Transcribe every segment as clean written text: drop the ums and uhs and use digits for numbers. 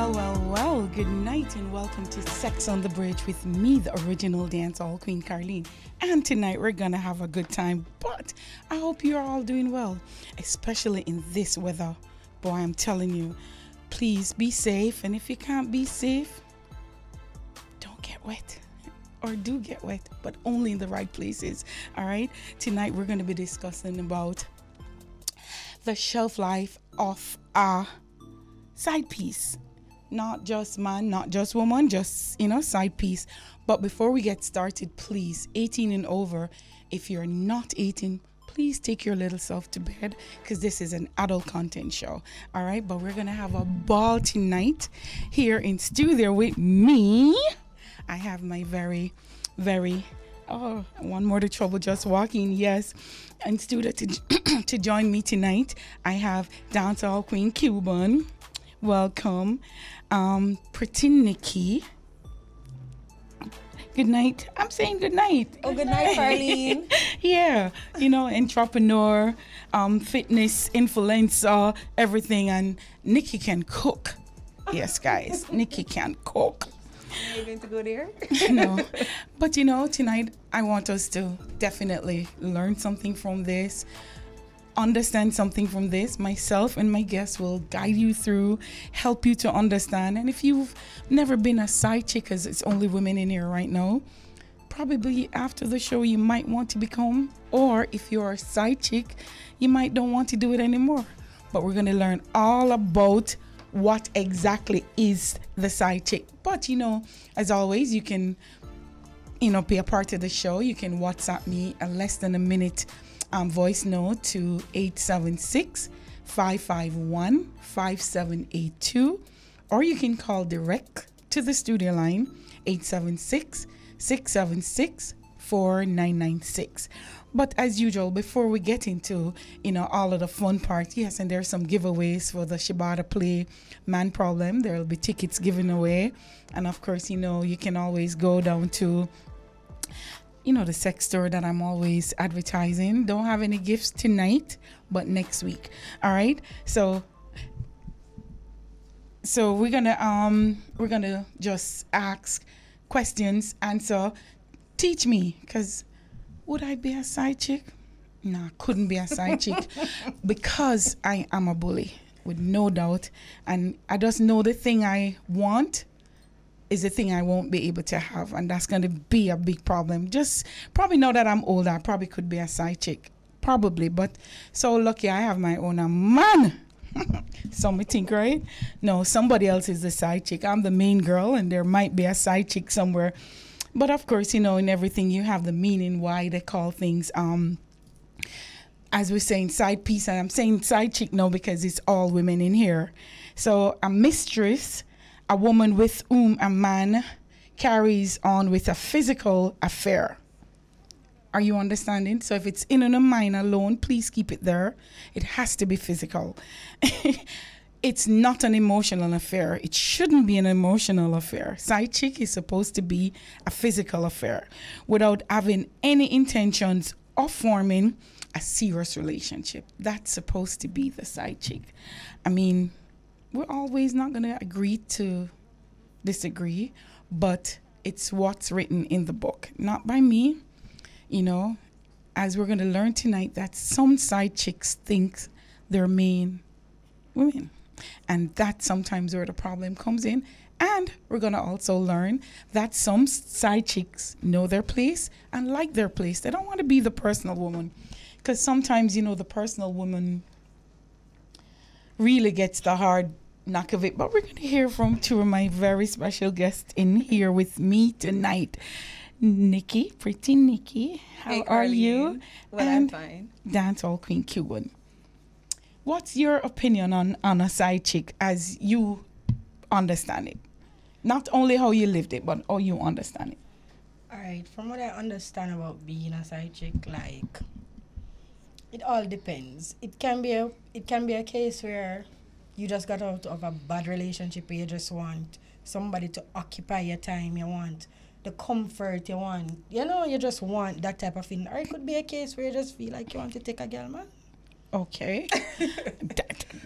Well, good night and welcome to Sex on the Bridge with me, the original dancehall queen, Carlene. And tonight we're gonna have a good time, but I hope you're all doing well, especially in this weather. Boy, I'm telling you, please be safe, and if you can't be safe, don't get wet. Or do get wet, but only in the right places. All right, tonight we're gonna be discussing about the shelf life of a side piece. Not just man, not just woman, just, side piece. But before we get started, please, 18 and over, if you're not 18, please take your little self to bed, because this is an adult content show. All right, but we're gonna have a ball tonight here in studio with me. I have my very one more to trouble just walking, yes, and studio to join me tonight. I have dancehall queen Cuban. Welcome. Pretty Nikki. Good night. I'm saying good night. Oh, good night, Carlene. Yeah, entrepreneur, fitness influencer, everything, and Nikki can cook. Yes, guys, Nikki can cook. Are you going to go there? No, but tonight I want us to definitely learn something from this, understand something from this. Myself and my guests will guide you through, help you to understand. And if you've never been a side chick, because it's only women in here right now, probably after the show you might want to become, or if you're a side chick, you might don't want to do it anymore. But we're going to learn all about what exactly is the side chick. But as always, you can be a part of the show. You can WhatsApp me a less than a minute voice note to 876-551-5782, or you can call direct to the studio line 876-676-4996. But as usual, before we get into all of the fun part, yes, and there's some giveaways for the Shibata Play Man Problem. There will be tickets given away, and of course, you can always go down to the sex store that I'm always advertising. Don't have any gifts tonight, but next week. All right, so we're gonna just ask questions, answer, teach me, because would I be a side chick? No, I couldn't be a side chick because I am a bully, with no doubt. And I just know the thing I want is the thing I won't be able to have. And that's going to be a big problem. Just probably now that I'm older, I probably could be a side chick. Probably. But so lucky I have my own man. Some may think, right? No, somebody else is the side chick. I'm the main girl, and there might be a side chick somewhere. But of course, in everything you have the meaning why they call things, as we're saying, side piece. And I'm saying side chick now because it's all women in here. So a mistress, a woman with whom a man carries on with a physical affair. Are you understanding? So if it's in a mind alone, please keep it there. It has to be physical. It's not an emotional affair. It shouldn't be an emotional affair. Side chick is supposed to be a physical affair without having any intentions of forming a serious relationship. That's supposed to be the side chick. I mean, we're always not going to agree to disagree, but it's what's written in the book, not by me. As we're going to learn tonight, that some side chicks think they're main women. And that's sometimes where the problem comes in. And we're going to also learn that some side chicks know their place and like their place. They don't want to be the personal woman. Because sometimes, the personal woman really gets the hard knock of it. But we're going to hear from two of my very special guests in here with me tonight. Nikki, pretty Nikki. How are you? Well, I'm fine. Dancehall Queen Cuban. What's your opinion on a side chick as you understand it? Not only how you lived it, but how you understand it. All right. From what I understand about being a side chick, it all depends. It can be a case where you just got out of a bad relationship where you just want somebody to occupy your time. You want the comfort you want. You just want that type of thing. Or it could be a case where you just feel like you want to take a girl, man. Okay.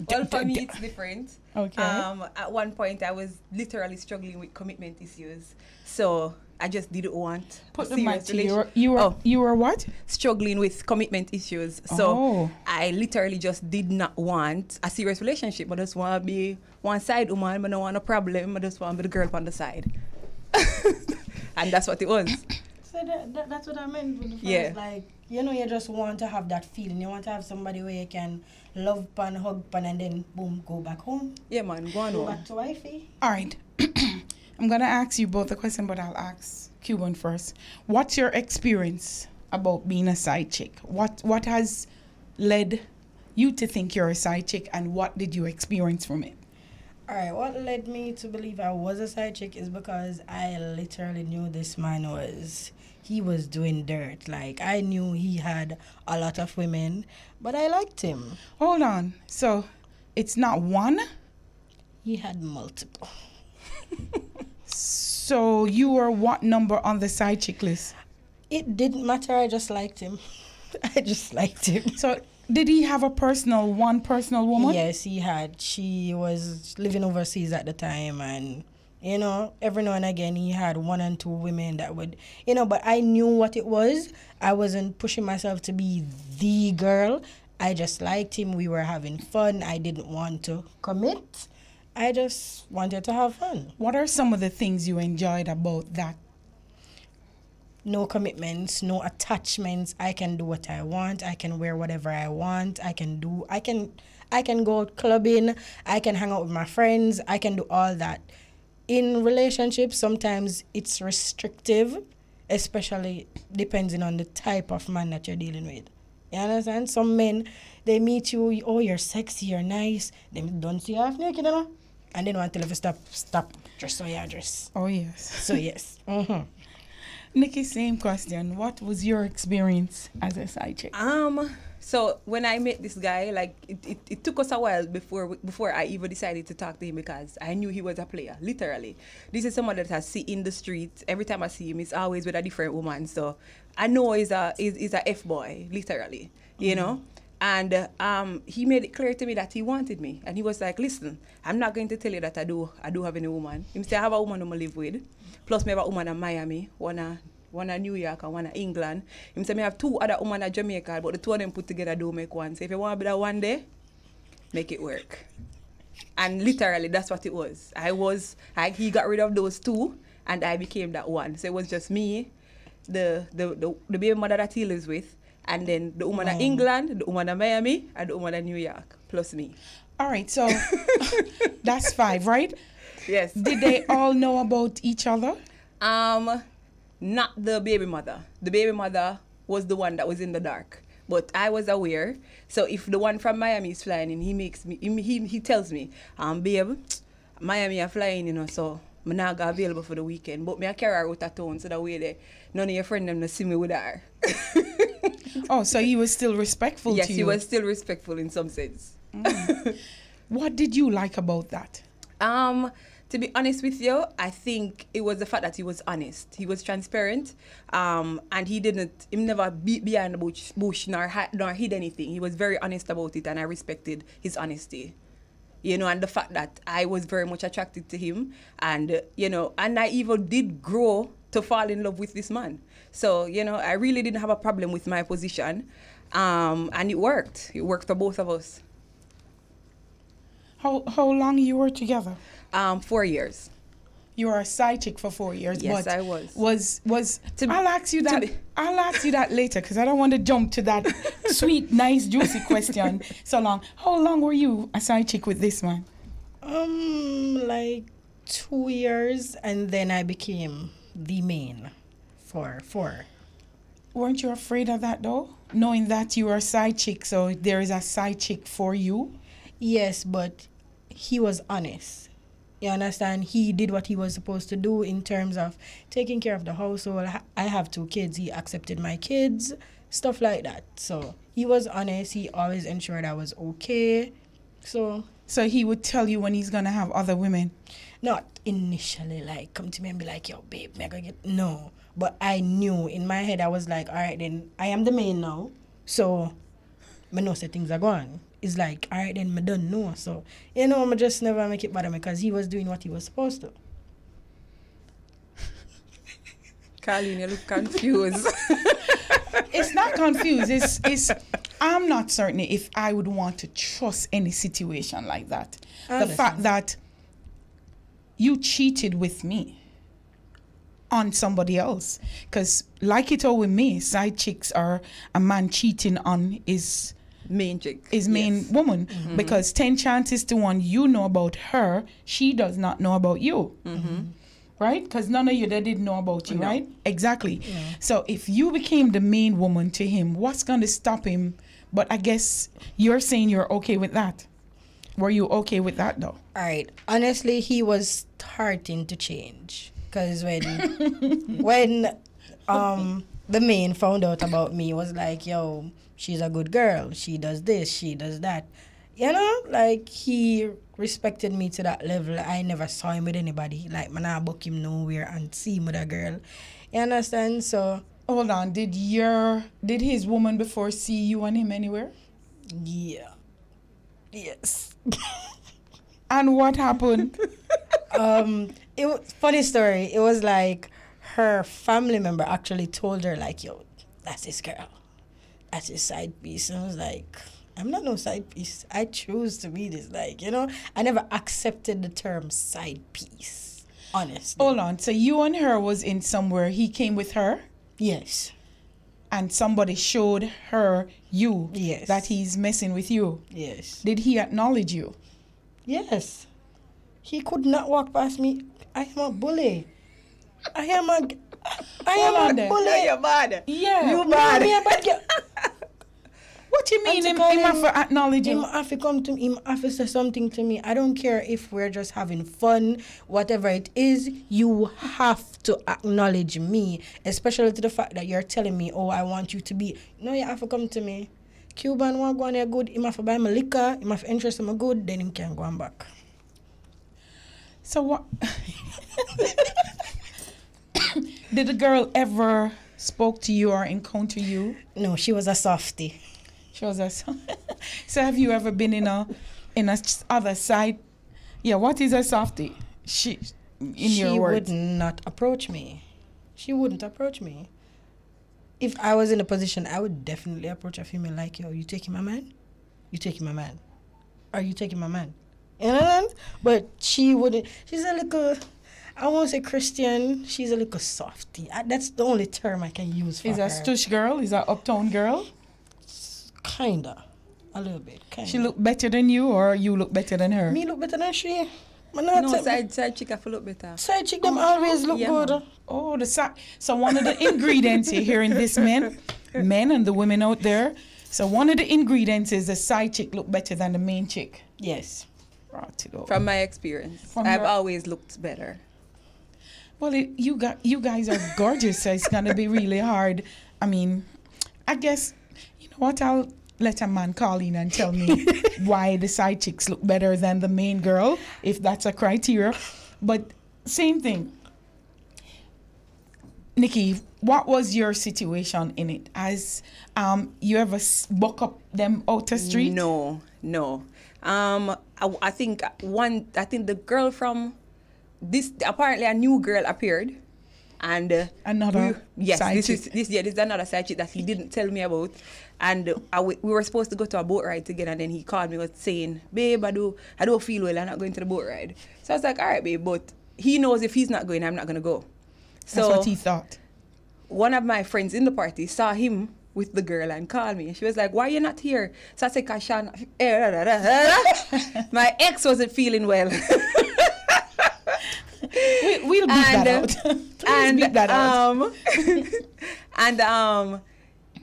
Well, for me, it's different. Okay. At one point, I was literally struggling with commitment issues. So I just didn't want Put a the mic serious to you. You were what? struggling with commitment issues. So Oh. I literally just did not want a serious relationship. I just want to be one side woman. I don't want a problem. I just want to be the girl on the side. And that's what it was. So that's what I meant with the first, Yeah. like, you know, you just want to have that feeling. You want to have somebody where you can love pan, hug pan, and then boom, go back home. Yeah, man, go on. Go back to wifey. All right. I'm going to ask you both a question, but I'll ask Cuban first. What's your experience about being a side chick? What has led you to think you're a side chick, and what did you experience from it? All right, what led me to believe I was a side chick is because I literally knew this man he was doing dirt. Like, I knew he had a lot of women, but I liked him. Hold on. So it's not one? He had multiple. So you were what number on the side chick list? It didn't matter. I just liked him. I just liked him. So did he have one personal woman? Yes, he had. She was living overseas at the time, and, you know, every now and again he had one and two women that would, you know, but I knew what it was. I wasn't pushing myself to be the girl. I just liked him. We were having fun. I didn't want to commit. I just wanted to have fun. What are some of the things you enjoyed about that? No commitments, no attachments. I can do what I want. I can wear whatever I want. I can go out clubbing. I can hang out with my friends. I can do all that. In relationships, sometimes it's restrictive, especially depending on the type of man that you're dealing with. You understand? Some men, they meet you, oh, you're sexy, you're nice. They don't see you half naked, you know? And then want to tell you, stop, dress so you dress. Oh, yes. So, yes. Mm-hmm. Nikki, same question. What was your experience as a side chick? So when I met this guy, like, it took us a while before I even decided to talk to him, because I knew he was a player, literally. This is someone that I see in the street. Every time I see him, it's always with a different woman. So I know he's a F-boy, literally, you know? And he made it clear to me that he wanted me. And he was like, listen, I'm not going to tell you that I do have any woman. He said, I have a woman who I live with. Plus, I have a woman in Miami, one in New York and one in England. He said, I have two other women in Jamaica, but the two of them put together do make one. So if you want to be that one day, make it work. And literally, that's what it was. He got rid of those two, and I became that one. So it was just me, the baby mother that he lives with, and then the woman in England, the woman in Miami, and the woman in New York, plus me. All right, so that's 5, right? Yes. Did they all know about each other? Not the baby mother. The baby mother was the one that was in the dark. But I was aware. So if the one from Miami is flying in, he tells me, babe, Miami are flying, you know, so I'm not available for the weekend. But I carry her out of town so that way none of your friends them see me with her. Oh, so he was still respectful to you? Yes, he was still respectful in some sense. What did you like about that? To be honest with you, I think it was the fact that he was honest. He was transparent, and he never beat behind the bush nor hid anything. He was very honest about it, and I respected his honesty. You know, and the fact that I was very much attracted to him, and, you know, and I even did grow to fall in love with this man. So, you know, I really didn't have a problem with my position, and it worked. It worked for both of us. How long you were together? 4 years. You were a side chick for 4 years. Yes, but I was. I'll ask you that later, because I don't want to jump to that sweet, nice, juicy question so long. How long were you a side chick with this man? Like 2 years, and then I became the main for 4. Weren't you afraid of that though? Knowing that you were a side chick, so there is a side chick for you? Yes, but he was honest. You understand? He did what he was supposed to do in terms of taking care of the household. I have 2 kids. He accepted my kids, stuff like that. So he was honest. He always ensured I was okay. So he would tell you when he's going to have other women? Not initially, like, come to me and be like, yo, babe, me I gotta get... No. But I knew in my head, I was like, all right, then I am the main now. So I know say things are going. It's like, all right, then I don't know. So, you know, I just never make it bother me because he was doing what he was supposed to. Carlene, you look confused. It's not confused. It's I'm not certain if I would want to trust any situation like that. The fact that you cheated with me on somebody else. Because like it all with me, side chicks are a man cheating on his main chick. His main woman. Because 10 chances to 1 you know about her, she does not know about you. Right? Because none of you that didn't know about you, right? Exactly. Yeah. So if you became the main woman to him, what's going to stop him? But I guess you're saying you're okay with that. Were you okay with that, though? All right. Honestly, he was starting to change. Because when the main found out about me, was like, yo, she's a good girl. She does this. She does that. You know, like, he respected me to that level. I never saw him with anybody. Like, man, I book him nowhere and see him with a girl. You understand? So, hold on. Did his woman before see you and him anywhere? Yeah. Yes. And what happened? It was funny story. It was like her family member actually told her, like, yo, that's his girl. That's his side piece. And I was like, I'm not no side piece. I choose to be this. Like, you know, I never accepted the term side piece, honestly. Hold on. So you and her was in somewhere. He came with her? Yes. And somebody showed her you. Yes. That he's messing with you. Yes. Did he acknowledge you? Yes. He could not walk past me. I am a bully. I am a bully. You're bad. Yeah. You bad. Me a bad girl. What you mean him have to acknowledge you? Him have to come to me, him have to say something to me. I don't care if we're just having fun, whatever it is, you have to acknowledge me. Especially to the fact that you're telling me, oh, I want you to be. No, you have to come to me. Cuban want go on there good, him have to buy my liquor, him have to interest in my good, then him can go on back. So what? Did the girl ever spoke to you or encounter you? No, she was a softie. She was a So have you ever been in a other side? Yeah, what is a softie? She would not approach me. She wouldn't approach me. If I was in a position, I would definitely approach a female like, yo, you taking my man? You taking my man? Are you taking my man? You know? But she wouldn't. She's a little, I won't say Christian. She's a little softie. That's the only term I can use for her. Is a stush girl? Is a uptown girl? Kinda. A little bit. Kinda. She look better than you or you look better than her? Me look better than she. No, side chick have to look better. Side chick them always look good. Man. Oh, so one of the ingredients here in this men and the women out there. So one of the ingredients is the side chick look better than the main chick. Yes. From my experience, I've always looked better. Well, you guys are gorgeous, so it's gonna be really hard. I mean, I guess you know what? I'll let a man call in and tell me why the side chicks look better than the main girl, if that's a criteria. But same thing. Nikki, what was your situation in it? As you ever buck up them outer street? No. I think the girl from this, apparently a new girl appeared, and another side chick. This is another side chick that he didn't tell me about, and we were supposed to go to a boat ride together, and then he called me was saying, babe, I don't feel well, I'm not going to the boat ride. So I was like, all right, babe, but he knows if he's not going, I'm not going to go. So that's what he thought. One of my friends in the party saw him with the girl and called me. She was like, why are you not here? So I said, Kashan, my ex wasn't feeling well. We'll beat that out. Please beat that out.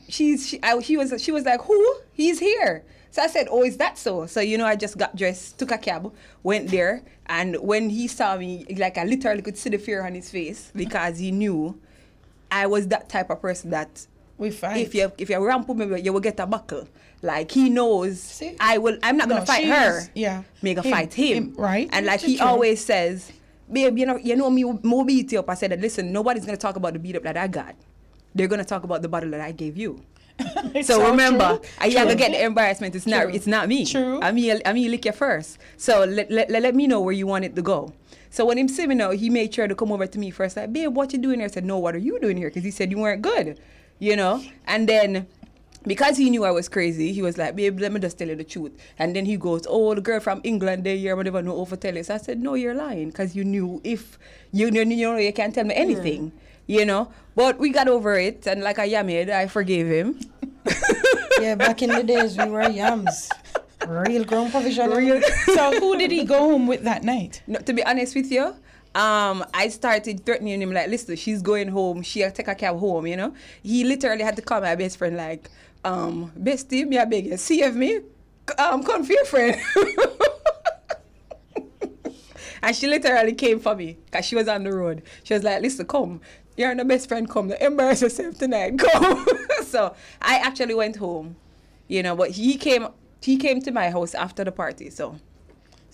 She was like, who? He's here. So I said, oh, is that so? So, I just got dressed, took a cab, went there. And when he saw me, like I literally could see the fear on his face because he knew I was that type of person that we fight. If you ramp with me, you will get a buckle. Like he knows. See? I'm not gonna fight her. Yeah. Me gonna fight him. Right. And like he always says, babe, you know me more beat you up. I said that listen, nobody's gonna talk about the beat up that I got. They're gonna talk about the bottle that I gave you. So remember, true. I True. gonna get the embarrassment. It's not me. True. I mean lick you first. So let me know where you want it to go. So when him see me now, he made sure to come over to me first. Like, babe, what you doing here? I said, no, what are you doing here? Because he said you weren't good, you know. And then because he knew I was crazy, he was like, babe, let me just tell you the truth. And then he goes, oh, the girl from England, they here, whatever, no over tell you. So I said, no, you're lying, because you knew if you know you can't tell me anything, you know. But we got over it, and like I yammed, I forgave him. Yeah, back in the days we were yams. Real grown professional. So who did he go home with that night? No, to be honest with you, I started threatening him like, listen, she's going home. She'll take a cab home, you know. He literally had to call my best friend like, bestie, me I beg you, save me. Come for your friend. And she literally came for me because she was on the road. She was like, listen, come. You're the best friend, come. Don't embarrass yourself tonight. Come. So I actually went home, you know, but he came to my house after the party, so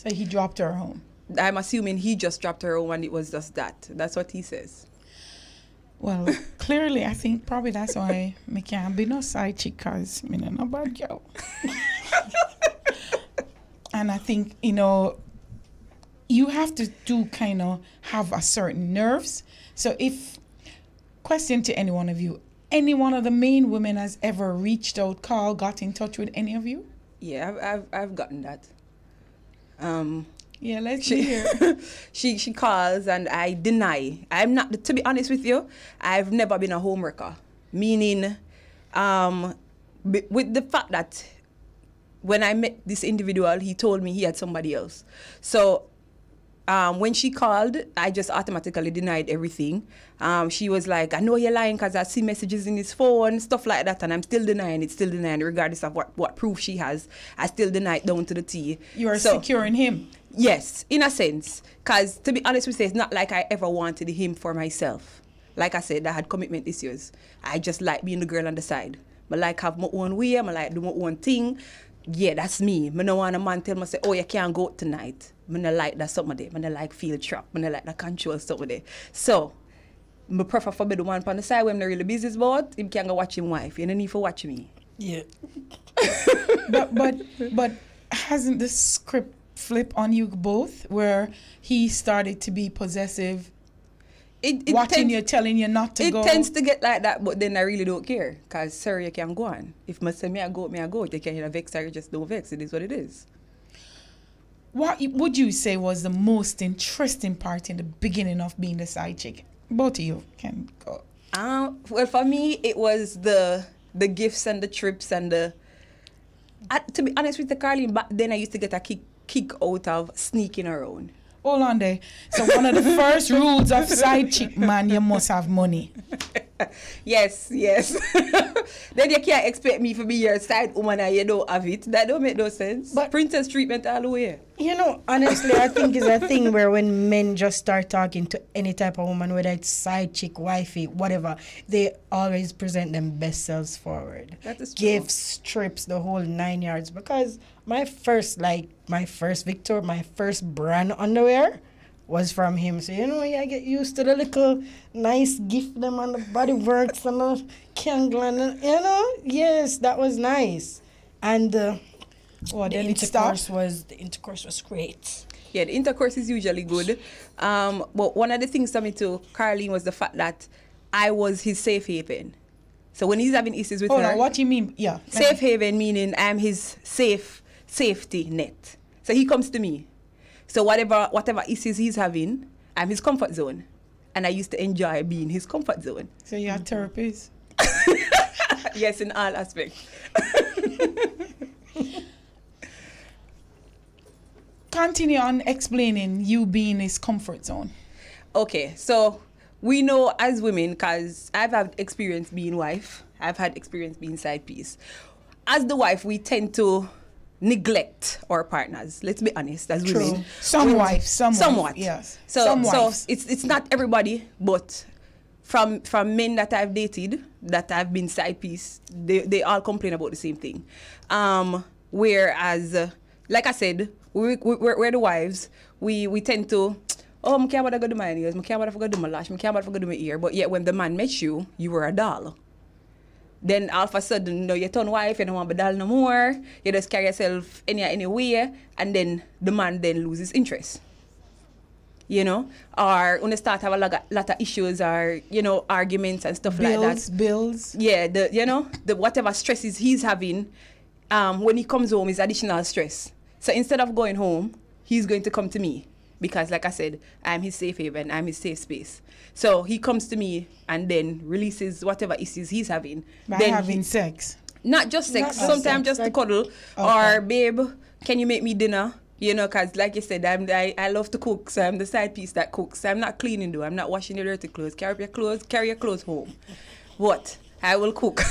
he dropped her home. I'm assuming he just dropped her home and it was just that. That's what he says. Well, clearly, I think probably that's why me can't be no side chick, because me no bad girl. And I think, you know, you have to kind of have a certain nerves. So question to any one of you, any one of the main women has ever reached out, called, got in touch with any of you? Yeah, I've gotten that. Yeah, let's hear. She calls and I deny. I'm not, to be honest with you, I've never been a homewrecker. Meaning, with the fact that when I met this individual, he told me he had somebody else. So when she called, I just automatically denied everything. She was like, I know you're lying because I see messages in his phone, stuff like that, and I'm still denying it, regardless of what proof she has. I still deny it down to the T. You are securing him? Yes, in a sense. Because to be honest with you, it's not like I ever wanted him for myself. Like I said, I had commitment issues. I just like being the girl on the side. I like have my own way, I like do my own thing. Yeah, that's me. I don't want a man tell me, say, oh, you can't go out tonight. I don't like that something there. I don't like feel trapped. I don't like that control something there. So, I prefer for the one on the side when I'm not really busy about, him can go watch him wife. You don't need to watch me. Yeah. but hasn't the script flip on you both, where he started to be possessive, watching you, telling you not to go? It tends to get like that, but then I really don't care, because sir, you can go on. If I say me I go. You can't vex, or you just don't vex. It is what it is. What would you say was the most interesting part in the beginning of being the side chick? Both of you can go. Well, for me, it was the gifts and the trips and the... to be honest with the Carlene, back then I used to get a kick out of sneaking around. Hold on there. So one of the first rules of side chick, man, you must have money. Yes. Then you can't expect me to be your side woman and you don't have it. That don't make no sense. But princess treatment all the way. You know, honestly, I think it's a thing where when men just start talking to any type of woman, whether it's side chick, wifey, whatever, they always present them best selves forward. That is true. Gifts, trips, the whole 9 yards. Because my first Victor, my first brand underwear was from him. So, you know, I get used to the little nice gift them on the body works and the candle and, you know, yes, that was nice. And the intercourse was great. Yeah, the intercourse is usually good. But one of the things to me too, Carlene, was the fact that I was his safe haven. So when he's having issues with her... what do you mean? Yeah. Safe haven meaning I'm his safety net. So he comes to me. So whatever issues he's having, I'm his comfort zone. And I used to enjoy being his comfort zone. So you're a therapist? Yes, in all aspects. Continue on explaining you being his comfort zone. Okay, so we know as women, because I've had experience being wife, I've had experience being side piece. As the wife, we tend to neglect our partners. Let's be honest, as women. Somewhat. Yes. So it's not everybody, but from men that I've dated, that I've been side piece, they all complain about the same thing. Whereas, like I said, we're the wives. We tend to, oh, I can't bother go do my nails, I can't bother go do my lash, I can't bother go do my ear. But yet when the man met you, you were a doll. Then all of a sudden, you turn wife, you don't want to be doll no more. You just carry yourself anywhere, and then the man then loses interest. Or when they start have a lot of issues or, arguments and stuff like that. Bills. Yeah, the whatever stresses he's having, when he comes home is additional stress. So instead of going home, he's going to come to me because, like I said, I'm his safe haven, I'm his safe space. So he comes to me and then releases whatever issues he's having. By then having sex. Not just sex, sometimes just to cuddle. Okay. Or, babe, can you make me dinner? Because like you said, I love to cook, so I'm the side piece that cooks. I'm not cleaning though. I'm not washing your dirty clothes. Carry your clothes home. What? I will cook.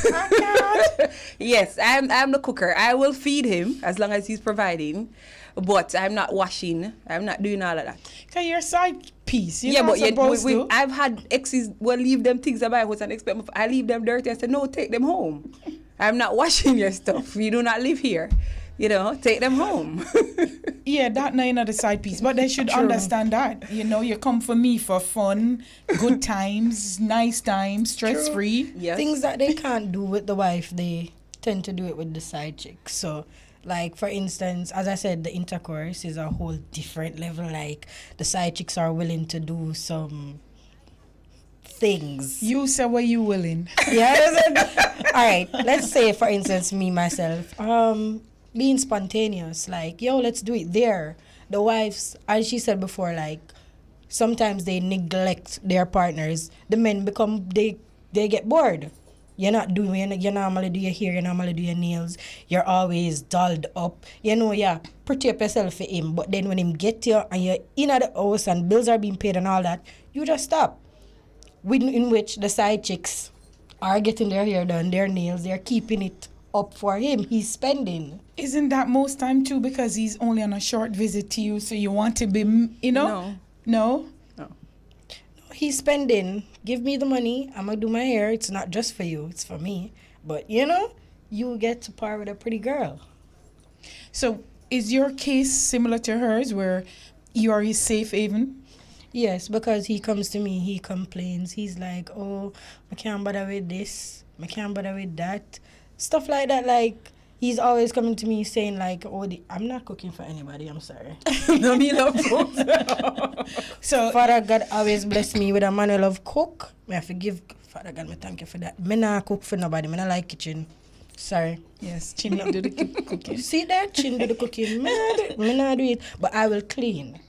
Yes, I'm the cooker. I will feed him as long as he's providing. But I'm not washing. I'm not doing all of that. Okay, your side piece. I've had exes leave them things at my house and expect I leave them dirty. I said, no, take them home. I'm not washing your stuff. You do not live here. Take them home. Yeah, that not another side piece. But they should understand that. You come for me for fun, good times, nice times, stress-free. Yes. Things that they can't do with the wife, they tend to do it with the side chick. So, like, for instance, as I said, the intercourse is a whole different level. Like, the side chicks are willing to do some things. You say what you willing. Yeah. All right. Let's say, for instance, me, myself, being spontaneous. Like, yo, let's do it there. The wives, as she said before, like, sometimes they neglect their partners. The men they get bored. You normally do your hair, you normally do your nails. You're always dolled up. Pretty up yourself for him. But then when him get you and you're in at the house and bills are being paid and all that, you just stop. In which the side chicks are getting their hair done, their nails, they're keeping it up for him. He's spending. Isn't that most time too because he's only on a short visit to you, so you want to be, No? No. He's spending. Give me the money. I'm going to do my hair. It's not just for you. It's for me. But, you get to par with a pretty girl. So is your case similar to hers where you are his safe haven? Yes, because he comes to me. He complains. He's like, oh, I can't bother with this. I can't bother with that. Stuff like that. Like, he's always coming to me saying like, oh, I'm not cooking for anybody. I'm sorry. No, me love cook. So Father God always bless me with a man who love cook. I forgive Father God. Me thank you for that. Me not cook for nobody. Me not like kitchen. Sorry. Yes, Chin do the cooking. See that? Chin do the cooking. Me not do it. But I will clean.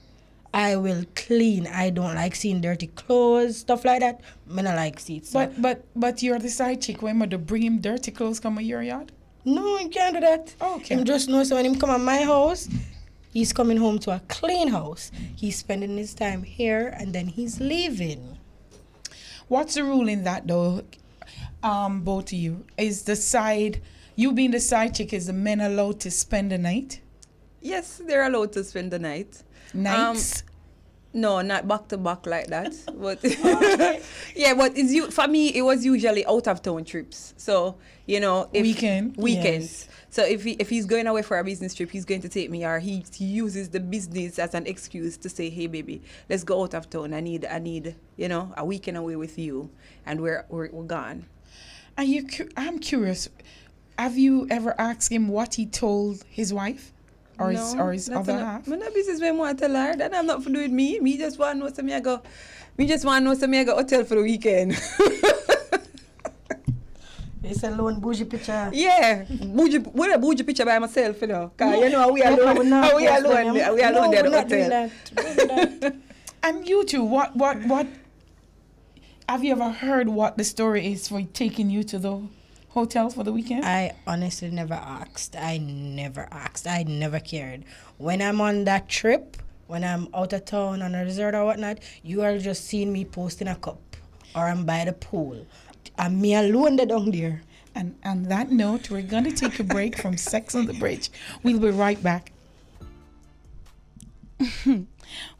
I don't like seeing dirty clothes, stuff like that. Me not like see it. So. But you're the side chick. When mother bring him dirty clothes come in your yard? No, you can't do that. Okay. Him just knows when him come at my house, he's coming home to a clean house. He's spending his time here and then he's leaving. What's the rule in that though? Both of you. Is you being the side chick, is the men allowed to spend the night? Yes, they're allowed to spend the night. Nights? No, not back to back like that. But yeah, but for me it was usually out of town trips. So weekends. Yes. So if he's going away for a business trip, he's going to take me, or he uses the business as an excuse to say, hey baby, let's go out of town. I need a weekend away with you, and we're gone. I'm curious. Have you ever asked him what he told his wife? Or his other half? I'm not business when I want to tell her. That I'm not for doing me. Me just want to know something I go. Me just want to know something I go hotel for the weekend. It's a lone bougie picture. Yeah, with a bougie picture by myself, Cause we alone. We alone there at the hotel. And you two, what? Have you ever heard what the story is for taking you to the hotel for the weekend? I honestly never asked. I never cared. When I'm on that trip, when I'm out of town on a resort or whatnot, you are just seeing me posting a cup or I'm by the pool. I'm me alone down there. And on that note, we're going to take a break from Sex on the Bridge. We'll be right back.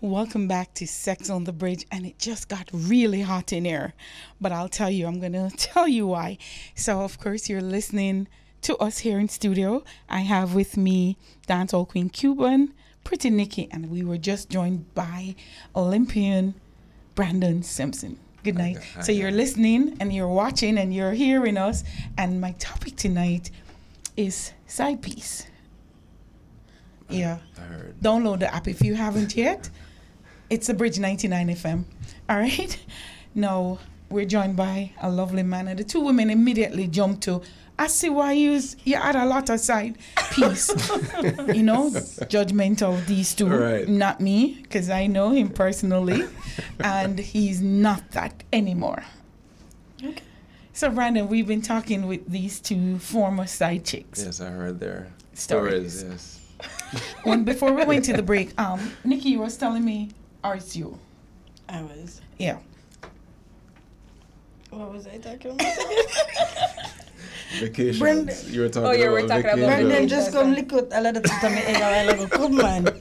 Welcome back to Sex on the Bridge, and it just got really hot in here, but I'm going to tell you why. So of course you're listening to us here in studio. I have with me dancehall queen Cuban, Pretty Nikki, and we were just joined by Olympian Brandon Simpson. Good night. So you're listening and you're watching and you're hearing us. And my topic tonight is side piece. Yeah. I heard. Download the app if you haven't yet. It's the Bridge 99 FM. All right. Now we're joined by a lovely man, and the two women immediately jumped to, I see why you had a lot of side piece. You know, judgment of these two, right. Not me, because I know him personally, and he's not that anymore. Okay. So Brandon, we've been talking with these two former side chicks. Yes, I heard their Stories. Yes. Before we went to the break, Nikki was telling me, or it's you. I was. Yeah. What was I talking about? Vacations. Brenda. You were talking Oh, you about were talking about vacations. Brendan just come lick out a lot of things to me head a while ago. Good man.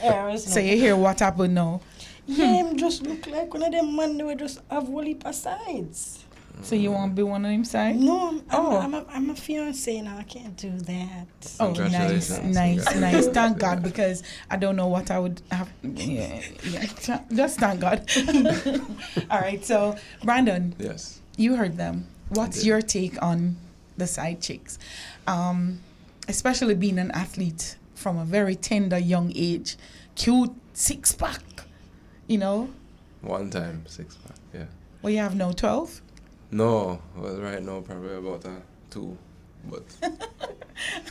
Yeah, So you hear what happened now? yeah, him just look like one of them man who just have whole heap of sides. So you want to be one of them side? No, Oh. I'm a fiance now. I can't do that. Oh, nice, Congratulations. nice. Thank God, because I don't know what I would have. Yeah. Just thank God. All right, so Brandon, Yes. you heard them. What's did. your take on the side chicks? Especially being an athlete from a very tender young age, cute six pack, you know. One time, 6 pack. Yeah. Well, you have no 12. No, well, right now probably about 2, but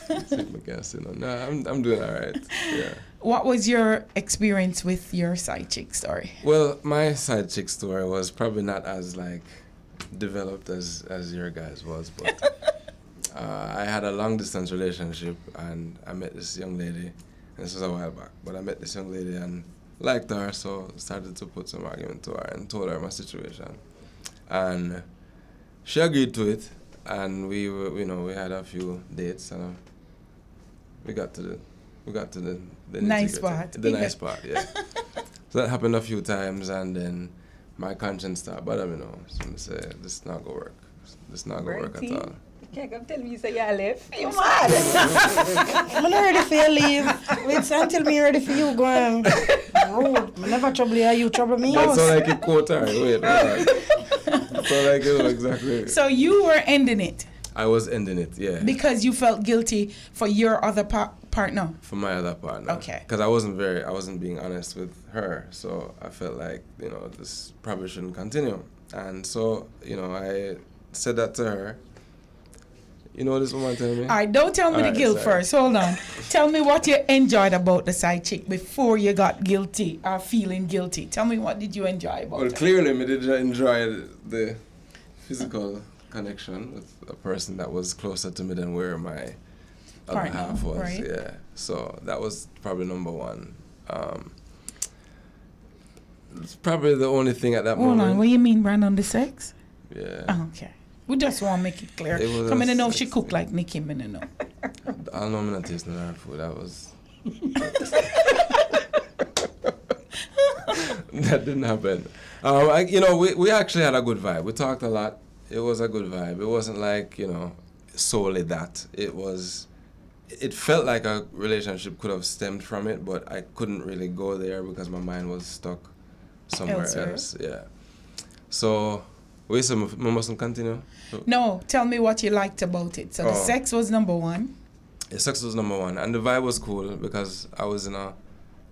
take my guess, you know. No, I'm doing all right. Yeah. What was your experience with your side chick story? Well, my side chick story was probably not as like developed as your guys was, but I had a long distance relationship and I met this young lady. This was a while back, but I met this young lady and liked her, so started to put some argument to her and told her my situation, and she agreed to it, and we were, we had a few dates and we got to the Nice nitty-gritty. part. The nice part, yeah. So that happened a few times, and then my conscience started bothering me. So I say, this not gonna work. This not gonna work at all. You can't come tell me you say you left. You mad? I'm not ready for you leave. Wait until me ready for you go on. Rude. I never trouble you, you trouble me. That's all like you quote her. Wait. That's all like you know exactly. So you were ending it I was ending it, yeah. because you felt guilty for your other partner. For my other partner. Okay. Because I wasn't being honest with her, so I felt like, this probably shouldn't continue. And so, I said that to her. You know what this woman telling me? All right, don't tell me the guilt first. Hold on. Tell me what you enjoyed about the side chick before you got guilty or feeling guilty. Tell me what did you enjoy about Well, it? clearly, I did enjoy the physical connection with a person that was closer to me than where my other Partner, half was. right. Yeah. So that was probably number one. It's probably the only thing at that Hold moment. on, what you mean, Brandon, the sex? Yeah. Oh, okay. We just want to make it clear. It was Come in a and know if she sex cook thing. like Nikki, me no know. I don't know, I'm not tasting her food. That was. That didn't happen. We actually had a good vibe. We talked a lot. It was a good vibe. It wasn't like, solely that. It felt like a relationship could have stemmed from it, but I couldn't really go there because my mind was stuck somewhere Elsewhere. else. Yeah. So, we mustn't continue. No, tell me what you liked about it. So the sex was number one. The sex was number one, and the vibe was cool because I was in a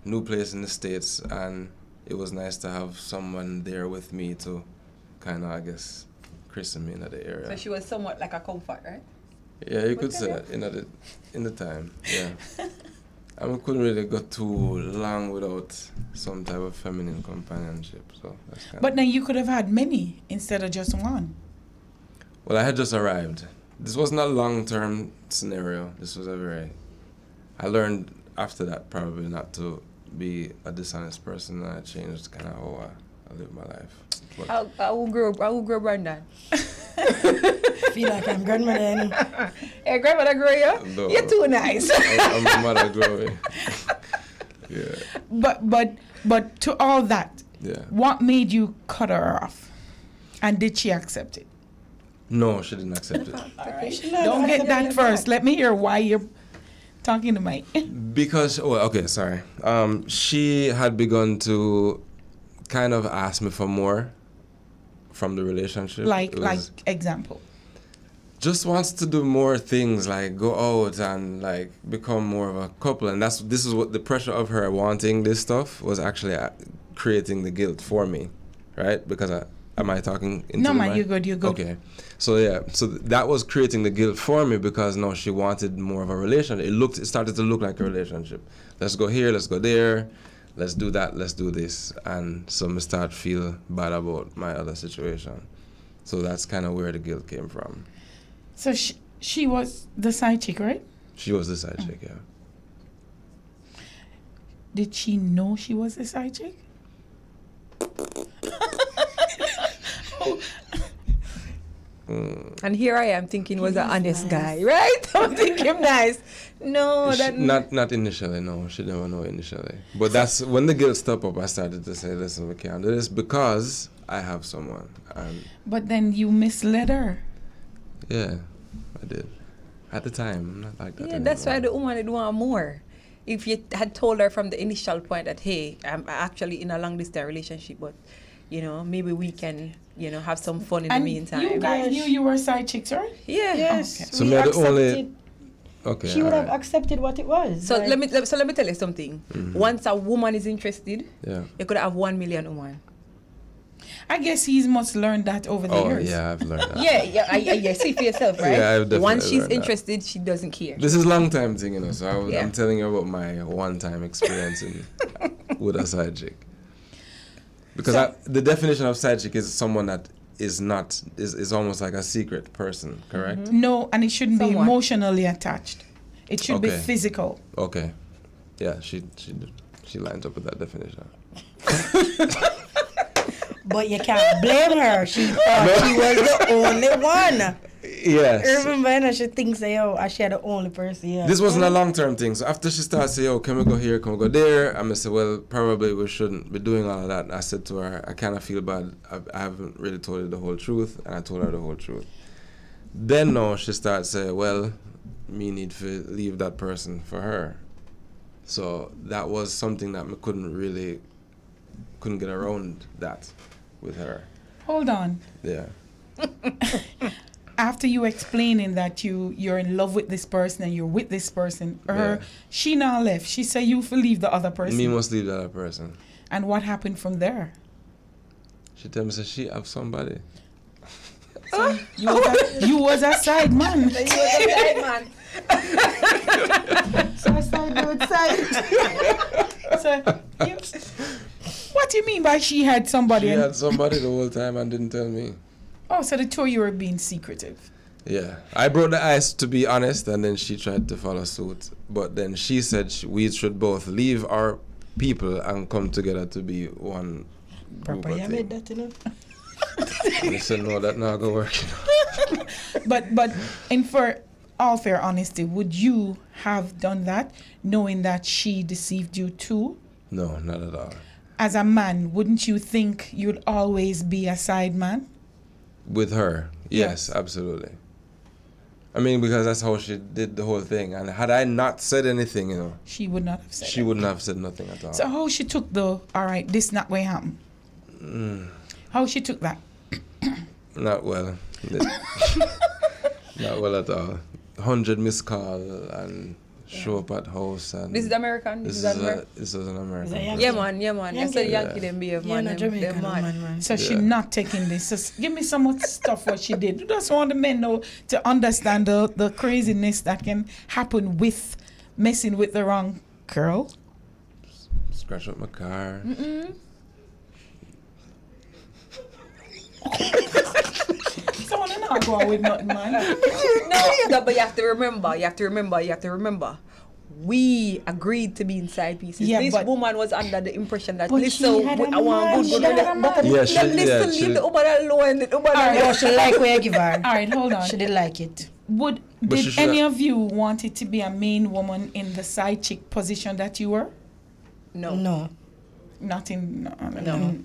new place in the States, and it was nice to have someone there with me to kind of, I guess, christen me in the area. So she was somewhat like a comfort, right? Yeah, you could say that in the time, yeah. I couldn't really go too long without some type of feminine companionship, so that's kind But then you could have had many instead of just one. Well, I had just arrived. This wasn't a long-term scenario. This was I learned after that probably not to be a dishonest person, and I changed kind of how I live my life. But I will grow Brandon. Feel like I'm grandmother. Hey, grandmother grow you? No. You're too nice. I'm a mother growing. Yeah. But to all that, Yeah. what made you cut her off? And did she accept it? No, she didn't accept it. Don't get that first. Let me hear why you're talking to Mike. Because, sorry. She had begun to kind of ask me for more. from the relationship. Like It was example. just wants to do more things, like go out and like become more of a couple, and this is what the pressure of her wanting this stuff was actually creating the guilt for me, right? Because am I talking into No, the man, mic? you're good. Okay, so yeah, so that was creating the guilt for me because no, she wanted more of a relationship. It started to look like a relationship. Let's go here, let's go there, let's do that, let's do this, and so I start feel bad about my other situation. So that's kind of where the guilt came from. So she was the side chick, right? She was the side chick, yeah. Did she know she was the side chick? And here I am thinking was an honest guy, right? I'm thinking nice. No, that Not initially, no. She never know initially. But that's when the guilt stopped up, I started to say, listen, we can't do this because I have someone. And But then you misled her. yeah, I did. At the time, I'm not like that yeah, anymore. that's why the woman would want more. If you had told her from the initial point that, hey, I'm actually in a long distance relationship, but you know, maybe we can, you know, have some fun in And the meantime. you guys knew you were side chicks, right? Yeah. Yes. Okay. So we me the accepted. only- Okay, She would have alright. accepted what it was. So like- let me tell you something. Once a woman is interested, Yeah. you could have 1 million women. I guess he's must learned that over the Oh, years. yeah, I've learned that. Yeah, see for yourself, right? Yeah, I've definitely Once she's learned that. interested, she doesn't care. This is long time thing, you know, so Yeah. I'm telling you about my one-time experience with a side chick. Because the definition of side chick is someone that is almost like a secret person, correct? No, and it shouldn't be Somewhat. emotionally attached. It should be Okay. physical. Okay. Yeah, she lines up with that definition. But you can't blame her. She thought she was the only one. Yes. Remember, and she thinks, yo, I she the only person. Yeah. This wasn't a long-term thing. So after she started saying, "Oh, can we go here? Can we go there?" I'm gonna say, "Well, probably we shouldn't be doing all of that." And I said to her, "I kind of feel bad. I haven't really told her the whole truth," and I told her the whole truth. Then no, she started saying, "Well, me need to leave that person for her." So that was something that I couldn't get around that with her. Hold on. Yeah. After you explaining that you're in love with this person and you're with this person, Yeah. she now left. She said you will leave the other person. Me must leave the other person. And what happened from there? She tell me, say she have somebody. You was a side man. So I started outside. So what do you mean by she had somebody? She and- had somebody the whole time and didn't tell me. Oh, so the two of you were being secretive. Yeah, I broke the ice to be honest, and then she tried to follow suit. But then she said we should both leave our people and come together to be one group. Papa, of you thing. made that, you know? I said no, that not gonna work. You know? But and for all fair honesty, would you have done that knowing that she deceived you too? No, not at all. As a man, wouldn't you think you'd always be a side man? With her, yes, Yes. absolutely. I mean, because that's how she did the whole thing. And had I not said anything, you know, She would not have said she it. wouldn't have said nothing at all. So how she took the, all right, this not going to happen? How she took that? Not well. Not well at all. 100 missed call and show up at house and This is American. this is an American. Is that person. Yankee? Yeah, man. Yankee. I said Yeah. Yankee them behave, Yeah, man. no, Them Jamaican mad. woman, man. So she Yeah. not taking this. So give me some more stuff what she did. You just want the men know to understand the craziness that can happen with messing with the wrong girl. Scratch up my car. Someone not go out with nothing, man. No, but you have to remember. We agreed to be inside pieces. Yeah, this but- woman was under the impression that But listen, she had a I want man, good, she had a man. Yeah, she- listen, yeah, leave she- the woman alone. The woman Alright. Oh, she like where you give her. All right, hold on. She didn't like it. Would But she did should any have- of you want it to be a main woman in the side chick position that you were? No. No. nothing. No.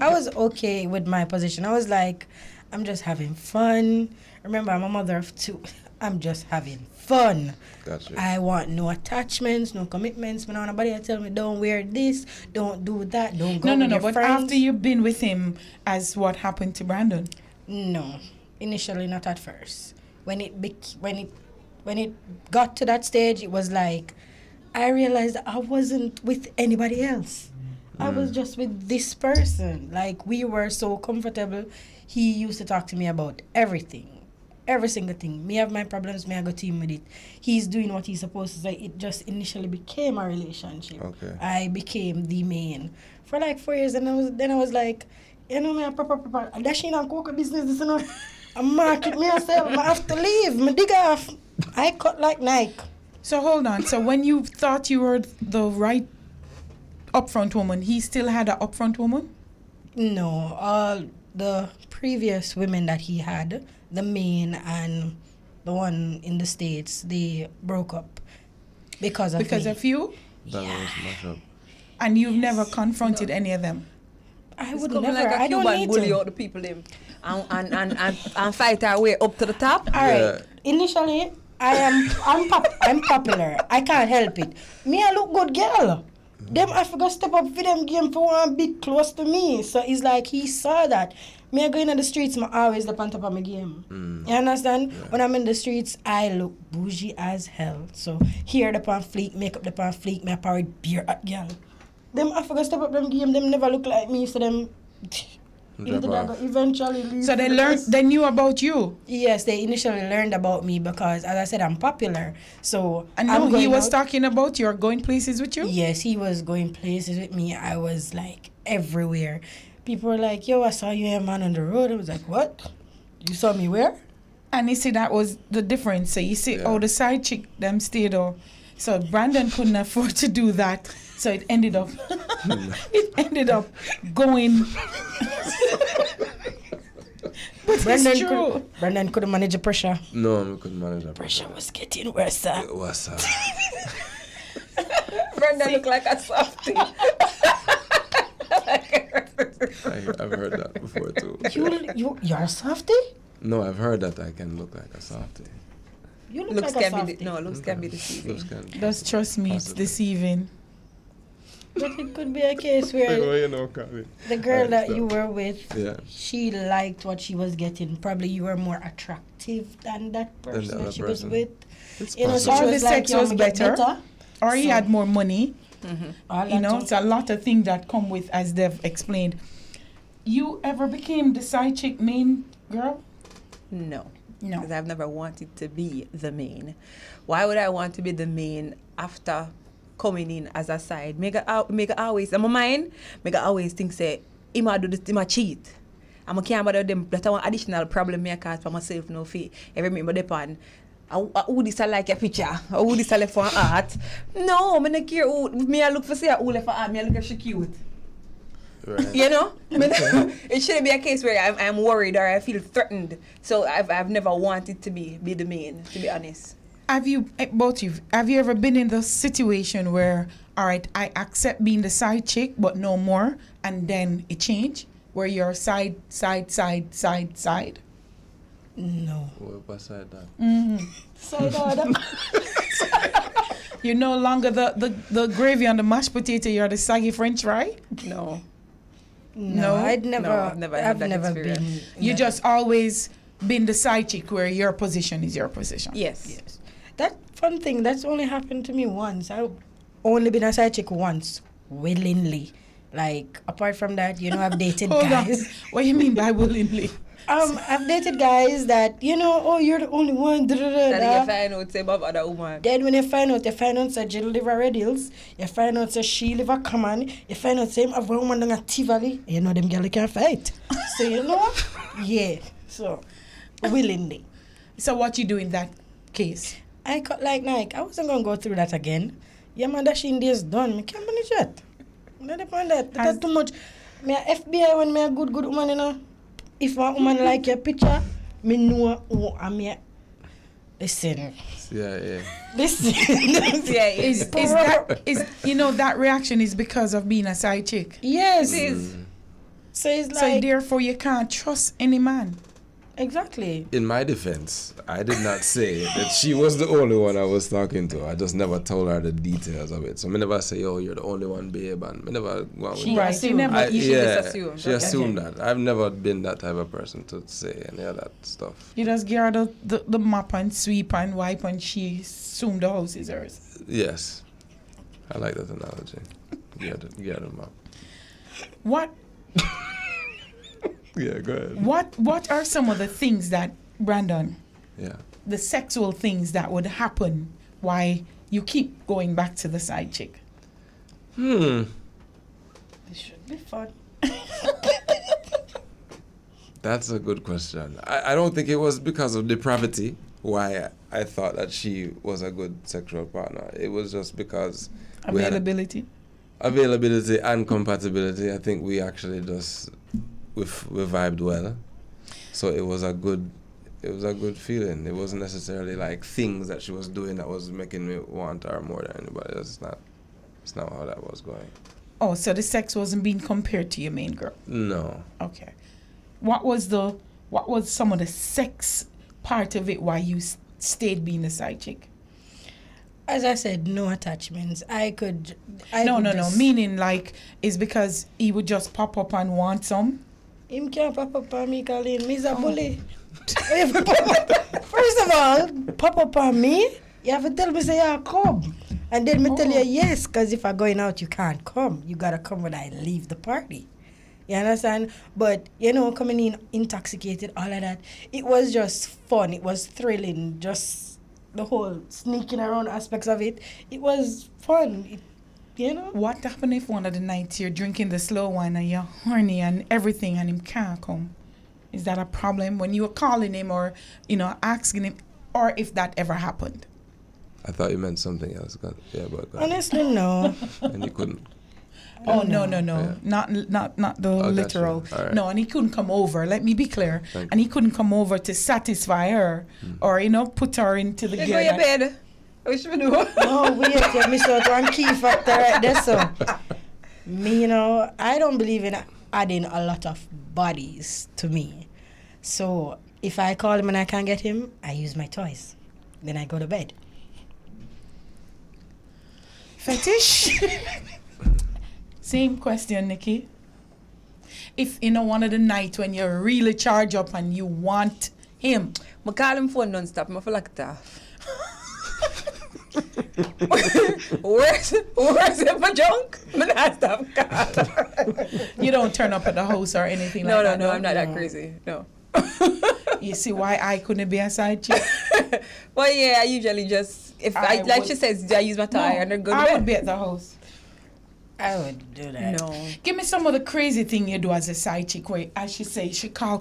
I was okay with my position. I was like, I'm just having fun. Remember, I'm a mother of 2. I'm just having fun. Gotcha. I want no attachments, no commitments. When nobody tell me don't wear this, don't do that, don't go with your But friends. after you've been with him, as what happened to Brandon? No, initially not at first. When it got to that stage, it was like I realized I wasn't with anybody else. I was just with this person. Like, we were so comfortable. He used to talk to me about everything, every single thing. Me have my problems, me I go to him with it. He's doing what he's supposed to say. It just initially became a relationship. Okay. I became the main for like 4 years, and I was like, you know, me a proper dashing and cocoa business, this, you know. I market myself. I have to leave. Me dig off. I cut like Nike. So hold on. So when you thought you were the right upfront woman, he still had an upfront woman? No, all the previous women that he had, the main and the one in the States, they broke up because of me. Of you? That was mash up. And you've never confronted any of them? I It's would coming never. like a I don't Cuban need bully to. out the people them and fight our way up to the top. All right. Yeah. Initially, I'm popular. I can't help it. Me, I look good, girl. Them I forgot step up for them game for one bit close to me. So it's like he saw that. Me I go in the streets, I always the on top of my game. You understand? Yeah. When I'm in the streets, I look bougie as hell. So here the pan fleek, makeup the pan fleek, me a parrot beer at girl. Them I forgot step up them game, them never look like me, so them Drop off. eventually leave. So they knew about you? Yes, they initially learned about me because, as I said, I'm popular. So And I'm no, he going was out. talking about you or going places with you? Yes, he was going places with me. I was like everywhere. People were like, yo, I saw you a man on the road. I was like, what? You saw me where? And you see, that was the difference. So you see, Yeah. the side chick, them stayed up. So Brandon couldn't afford to do that. So it ended up, going. But it's true. Brendan couldn't manage the pressure. No, we couldn't manage that. Pressure was getting worse. Sir. What's up? Brenda look like a softie. I've heard that before too. You're a softie? No, I've heard that I can look like a softie. You look Looks like a can softie. be looks can be deceiving. Looks can. Just trust me, it's Possibly. deceiving. But it could be a case where you know, Carlene. the girl that understand. you were with, Yeah. she liked what she was getting. Probably you were more attractive than that person the that other she was person. with. It's You know, so possible. Or she the was like, sex "Yo, was I'ma get better. Or he So- had more money. All You that know, too. it's a lot of things that come with, as they've explained. You ever became the side chick main girl? No. No. Because I've never wanted to be the main. Why would I want to be the main after coming in as a side? Make always, in my mind, make always think, say, he might do this, he might cheat. I'm can't bother them, that's one additional problem I cause for myself, no fee. Every member depend. Who this I like a picture? Or who this I like for an art? No, I don't care who, me I look for say who left for art, me I look if she cute. Right. You know, it shouldn't be a case where I'm worried or I feel threatened. So I've never wanted to be the main, to be honest. Have you, both you, have you ever been in the situation where, all right, I accept being the side chick, but no more, and then it changed, where you're side? No. What side that? You're no longer the gravy on the mashed potato, you're the saggy French fry? No. No, I've never had that experience. been. in You that. just always been the side chick where your position is your position. Yes. Yes. That fun thing, that's only happened to me once. I've only been a side chick once, willingly. Like, apart from that, you know, I've dated Hold on. guys. What do you mean by willingly? I've dated guys that, you know, oh, you're the only one. That you find out say about other woman. Then when you find out that Jill live a Red Hills, you find out that she live a Common, you find out same have one woman down at Tivoli, you know them girl can't fight. So you know, yeah. So willingly. So what you do in that case? I cut like Nike. I wasn't gonna go through that again. Yeah, man, that shit is done. Me can't manage that. Not depend that. That's too much. Me a FBI when me a good woman, you know. If a woman like your picture, me know who I me. Listen. Yeah. Listen. Is that reaction is because of being a side chick? Yes. It is. So it's So like therefore you can't trust any man. exactly. In my defense, I did not say that she was the only one I was talking to. I just never told her the details of it. So I never say, "Oh, you're the only one, babe," and I never went with She Right, assumed. you never- You should just assume. She assumed that. I've never been that type of person to say any of that stuff. You just give her the mop and sweep and wipe and she assume the house is hers. Yes, I like that analogy. Get them up. What Yeah, go ahead. what are some of the things that, Brandon, Yeah. the sexual things that would happen why you keep going back to the side chick? It should be fun. That's a good question. I don't think it was because of depravity why I thought that she was a good sexual partner. It was just because we had Availability. availability and compatibility. I think we actually just we vibed well, so it was a good feeling. It wasn't necessarily like things that she was doing that was making me want her more than anybody else. It's not how that was going. Oh, so the sex wasn't being compared to your main girl. No. Okay. What was some of the sex part of it why you stayed being a side chick? As I said, no attachments. No. Meaning like is because he would just pop up and want some. Him can't pop up on me, Carlene. Me's a bully. First of all, pop up on me. You have to tell me say yeah come, and then me tell you yes. Cause if I'm going out, you can't come. You gotta come when I leave the party. You understand? But coming in intoxicated, all of that. It was just fun. It was thrilling. Just the whole sneaking around aspects of it. It was fun. What happened if one of the nights you're drinking the slow wine and you're horny and everything and him can't come? Is that a problem when you were calling him or, asking him, or if that ever happened? I thought you meant something else. Yeah, but Honestly, no. and you couldn't. Oh, no. Yeah. Not the Oh, literal. gotcha. All right. No, and he couldn't come over. Let me be clear. Thank And he couldn't come over to satisfy her or, put her into the You gear go your that- bed. What you do? No, wait, you miss out one key factor right there, so. Me, I don't believe in adding a lot of bodies to me. So, if I call him and I can't get him, I use my toys. Then I go to bed. Fetish? Same question, Nikki. If, one of the nights when you're really charged up and you want him. I call him phone non-stop. I feel like that. Where's it for junk? I'm not stop calling. You don't turn up at the house or anything No, like that. I'm not that crazy. No. You see why I couldn't be a side chick? Well, yeah, I usually just, she says, I use my tie and then go to I bed. would be at the house. I would do that. No. Give me some of the crazy thing you do as a side chick where, as she say, she call.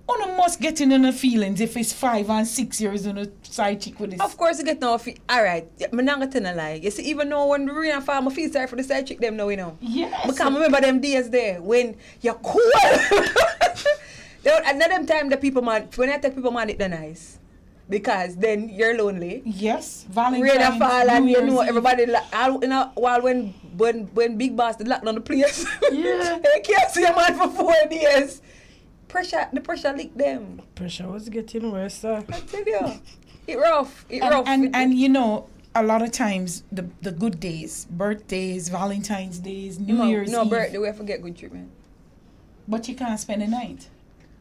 One must get in the feelings if it's 5 and 6 years on a side chick with this. Of course, you get no feel. Alright, I'm not going to lie. You see, even though when we're in a farm, I feel sorry for the side chick, them now, Yes. Because I remember them days there when you're cool. Another time the people mad, when I take people mad, it's nice. Because then you're lonely. Yes. Rain and fall and New you Year's know Eve. everybody while when Big Boss the locked on the place. Yeah. They can't see a man for 4 days. The pressure lick them. Pressure was getting worse, sir. I tell you. It rough. And a lot of times the good days, birthdays, Valentine's days, New Year's No Eve. birthday, we forget good treatment. But you can't spend the night.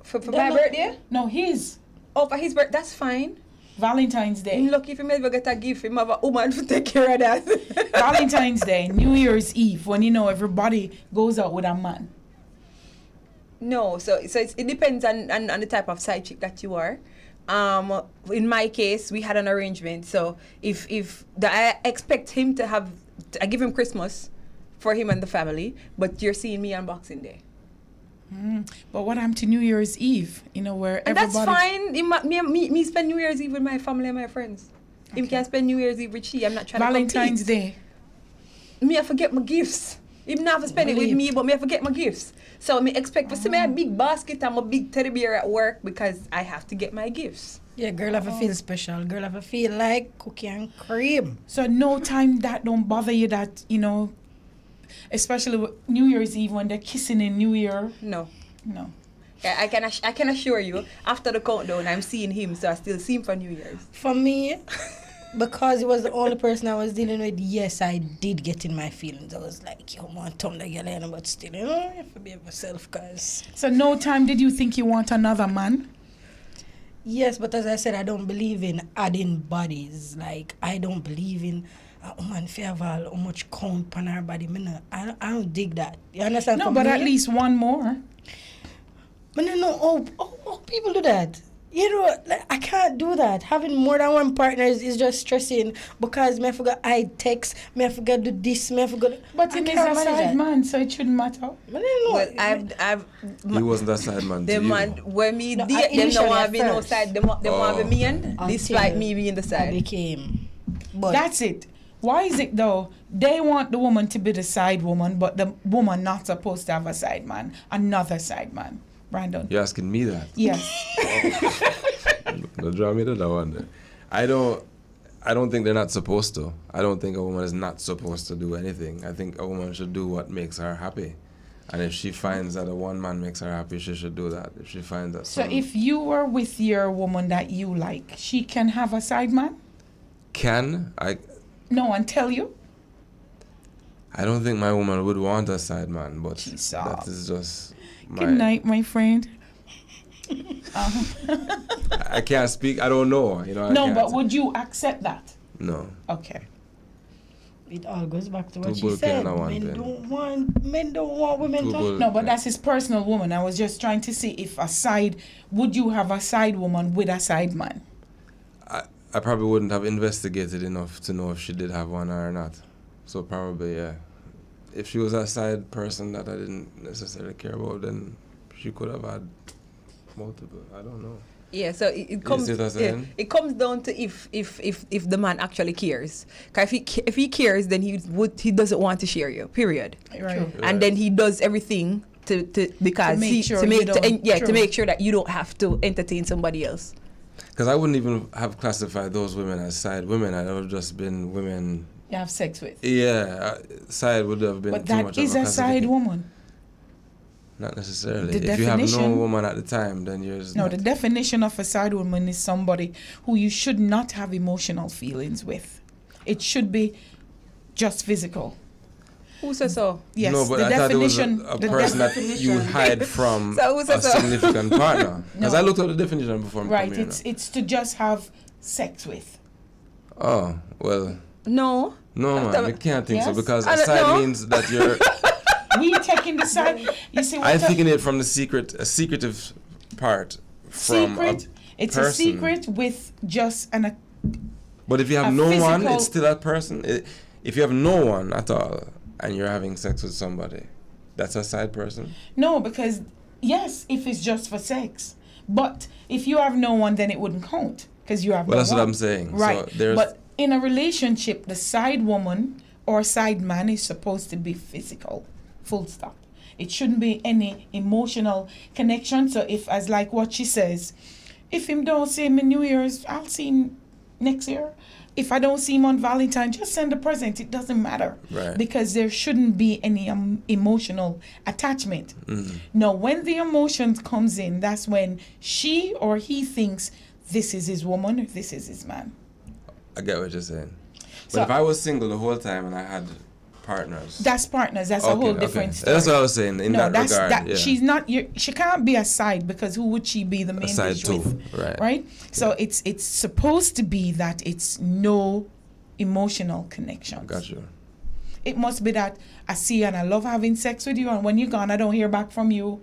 For my birthday? No, his. Oh, for his birthday, that's fine. Valentine's Day. I'm lucky if he ever get a gift, him have a woman to take care of that. Valentine's Day, New Year's Eve, when everybody goes out with a man. No, so it depends on the type of side chick that you are. In my case, we had an arrangement. So I expect him to I give him Christmas for him and the family, but you're seeing me on Boxing Day. But what happened to New Year's Eve? Where And everybody. that's fine. Me spend New Year's Eve with my family and my friends. Okay. Him can spend New Year's Eve with she. I'm not trying Valentine's to compete. Day. Me, I forget my gifts. Him not spend it with me, but me, I forget my gifts. So me expect to see me a big basket and a big teddy bear at work because I have to get my gifts. Yeah, girl have to feel special. Girl have to feel like cookie and cream. So no time that don't bother you that, you know, especially with New Year's Eve when they're kissing in New Year. No. No. I can assure you, after the countdown, I'm seeing him, so I still see him for New Year's. For me, because he was the only person I was dealing with, yes, I did get in my feelings. I was like, yo, man, turn the girl in, but still, you know, you have to be yourself, cause. So no time did you think you want another man? Yes, but as I said, I don't believe in adding bodies. Like, I don't believe in a woman have how much count on her body. I don't dig that. You understand? No, For but me, at least one more. But I know people do that. You know, like, I can't do that. Having more than one partner is just stressing because me I forgot I text, me I forgot do this, me I forgot. But he is a side man, so it shouldn't matter. But I know. Well, He wasn't a side man to the you. man when me No, date them initially don't want at to be no first. side, them want to be me and despite me being the I side. became. But That's it. Why is it though? They want the woman to be the side woman, but the woman not supposed to have a side man, another side man. Brandon. You're asking me that? Yes. Don't draw me to that one there. I don't think they're not supposed to. I don't think a woman is not supposed to do anything. I think a woman should do what makes her happy. And if she finds that a one man makes her happy, she should do that. If she finds that So if you were with your woman that you like, she can have a side man? No one tell you? I don't think my woman would want a side man, but She's that soft. is just Good night, my friend. I can't speak. I don't know. You know. I No, can't but say- would you accept that? No. Okay. it all goes back to what Two she bull said. can one Men pen. don't want women Two to. bull- No, but Okay. that's his personal woman. I was just trying to see if would you have a side woman with a side man? I probably wouldn't have investigated enough to know if she did have one or not. So probably, yeah. If she was a side person that I didn't necessarily care about, then she could have had multiple. I don't know. Yeah, so it comes. see what I'm saying? It comes down to if the man actually cares. 'Cause if he cares, then he doesn't want to share you. Period. Right. True. And then he does everything to because To make he sure to you make to, don't- to true. make sure that you don't have to entertain somebody else. Because I wouldn't even have classified those women as side women. I'd have just been women. You have sex with. Yeah, side would have been But too that much is of a side woman. Not necessarily. The If you have no definition- woman at the time, then you're just No, not. the definition of a side woman is somebody who you should not have emotional feelings with. It should be just physical. Who says so? Yes, no, but the I thought it was definition. a the person that you definition- would hide from So who says a so? significant partner. Because No. I looked at the definition before. Right, coming it's to just have sex with. Oh, well, No. no, man, After- I can't think so Yes? because I a don't side know. means that you're. We taking the side. You see what I'm the- thinking it from a secretive part from secret. It's a person. secret with just an. But if you have a no one, physical- it's still a person. If you have no one at all and you're having sex with somebody, that's a side person. No, because yes, if it's just for sex, but if you have no one, then it wouldn't count because you have. Well, no that's what one. I'm saying. Right, So there's but in a relationship, the side woman or side man is supposed to be physical. Full stop. It shouldn't be any emotional connection. So if, as like what she says, if him don't see him in New Year's, I'll see him next year. If I don't see him on Valentine, just send a present. It doesn't matter. Right. Because there shouldn't be any emotional attachment. Mm. No, when the emotions comes in, that's when she or he thinks this is his woman or this is his man. I get what you're saying. But So- if I was single the whole time and I had partners, That's partners. That's a Okay, whole okay. different story. That's what I was saying in that that's regard. Yeah. she's not. She can't be a side because who would she be the main a side bitch too, with? right? Right. So it's supposed to be that it's no emotional connection. Got you. It must be that I see you and I love having sex with you, and when you're gone, I don't hear back from you.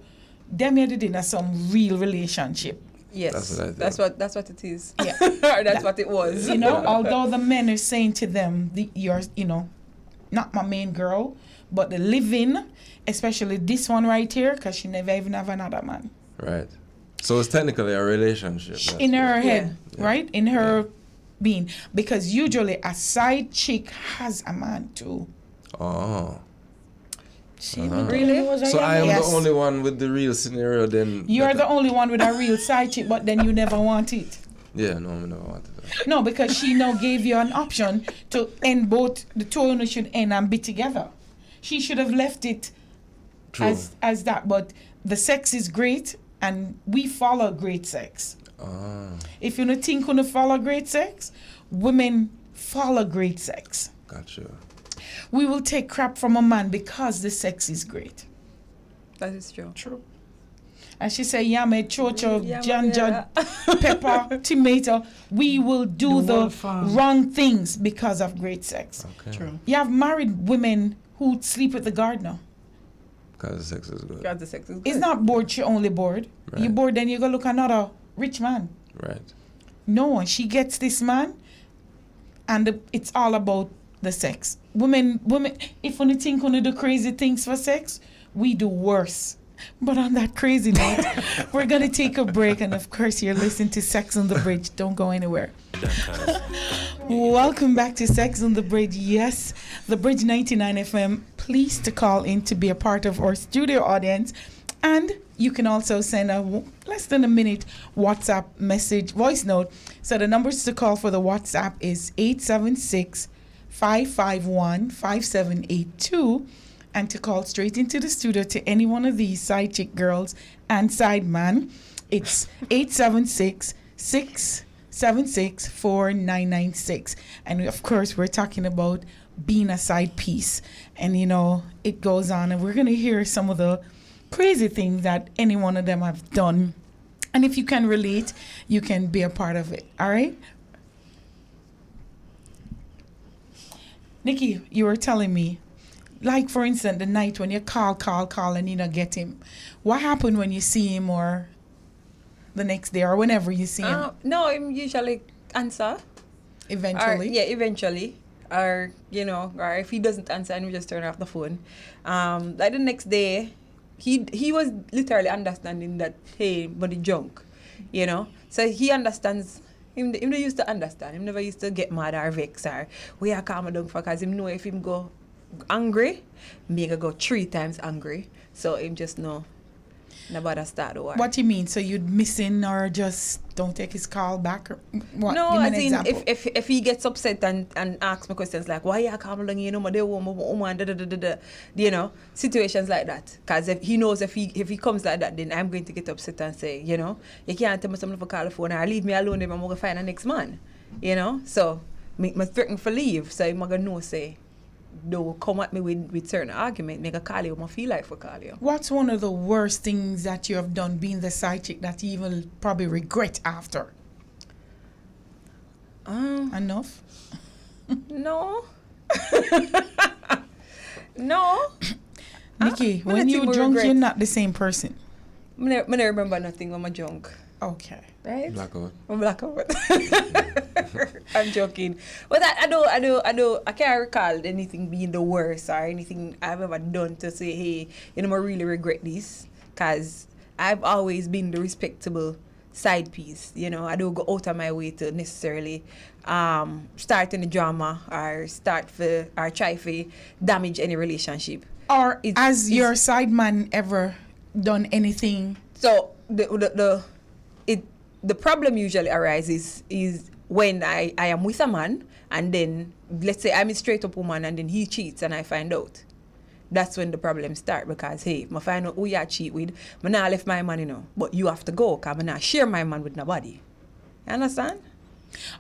Them you did in some real relationship. Yes. That's what I think. That's what it is. Yeah. Or that's what it was. You know, although the men are saying to them, you're, not my main girl, but the living, especially this one right here, because she never even have another man. Right. So it's technically a relationship. that's In her good. head, Yeah. right? In her being. Because usually a side chick has a man too. Oh. See, Uh-huh. Really? So I am Yes. the only one with the real scenario then. You're that- the only one with a real side chick, but then you never want it. Yeah, no, I never wanted that. No, because she now gave you an option to end both. The two of you should end and be together. She should have left it True. as that. But the sex is great, and we follow great sex. If you don't think you follow great sex, women follow great sex. Gotcha. We will take crap from a man because the sex is great. That is true. True. And she said, yame, chocho, Yama, janja, pepper, tomato. We will do The the farm. wrong things because of great sex. Okay. True. You have married women who sleep with the gardener. Because the sex is good. God, the sex is good. It's not bored, she only bored. You Right. bored, then you go look another rich man. Right. No, she gets this man, and it's all about the sex. Women, if you think you do crazy things for sex, we do worse. But on that crazy note, we're going to take a break. And of course, you're listening to Sex on the Bridge. Don't go anywhere. Welcome back to Sex on the Bridge. Yes, the Bridge 99 FM. Please to call in to be a part of our studio audience. And you can also send a less than a minute WhatsApp message, voice note. So the numbers to call for the WhatsApp is 876-551-5782. And to call straight into the studio to any one of these side chick girls and side man, it's 876-676-4996. And of course, we're talking about being a side piece. And, you know, it goes on. And we're going to hear some of the crazy things that any one of them have done. And if you can relate, you can be a part of it. All right? Nikki, you were telling me, like, for instance, the night when you call, and you don't get him. What happened when you see him, or the next day, or whenever you see him? No, I'm usually answer. Eventually? Eventually. Or, you know, or if he doesn't answer, and we just turn off the phone. Like the next day, he was literally understanding that, hey, but the junk, you know. So he understands. Him they used to understand. Him never used to get mad or vex or we are calm down for, because him know if him go angry, me go 3 times angry. So him just know nobody start the war. What you mean? So you'd miss him or just don't take his call back? Or what? No, Give me an as in example. if he gets upset and asks me questions like why you calm down, you know, my woman, you know, situations like that. Because if he knows if he comes like that, then I'm going to get upset and say, you know, you can't tell me something for call the phone or leave me alone if I'm going to find the next man. You know? So me threaten for leave. So I'm going to know say don't come at me with certain argument, make a call you, I feel like for call you. What's one of the worst things that you have done being the side chick that you will probably regret after? Enough? No. No. Nikki, When when I you're think we drunk, regret- you're not the same person. I never remember nothing when I'm drunk. Okay. Right? Blackout. I'm blackout. I'm joking. But I can't recall anything being the worst or anything I've ever done to say, hey, you know, I really regret this. Because I've always been the respectable side piece. You know, I don't go out of my way to necessarily start any drama or try to damage any relationship. Or It's- has it's- your side man ever done anything? So the problem usually arises is when I am with a man and then let's say I'm a straight up woman and then he cheats and I find out. That's when the problems start because hey, if I find out who you cheat with, I not left my man, you know, but you have to go because I not share my man with nobody. You understand?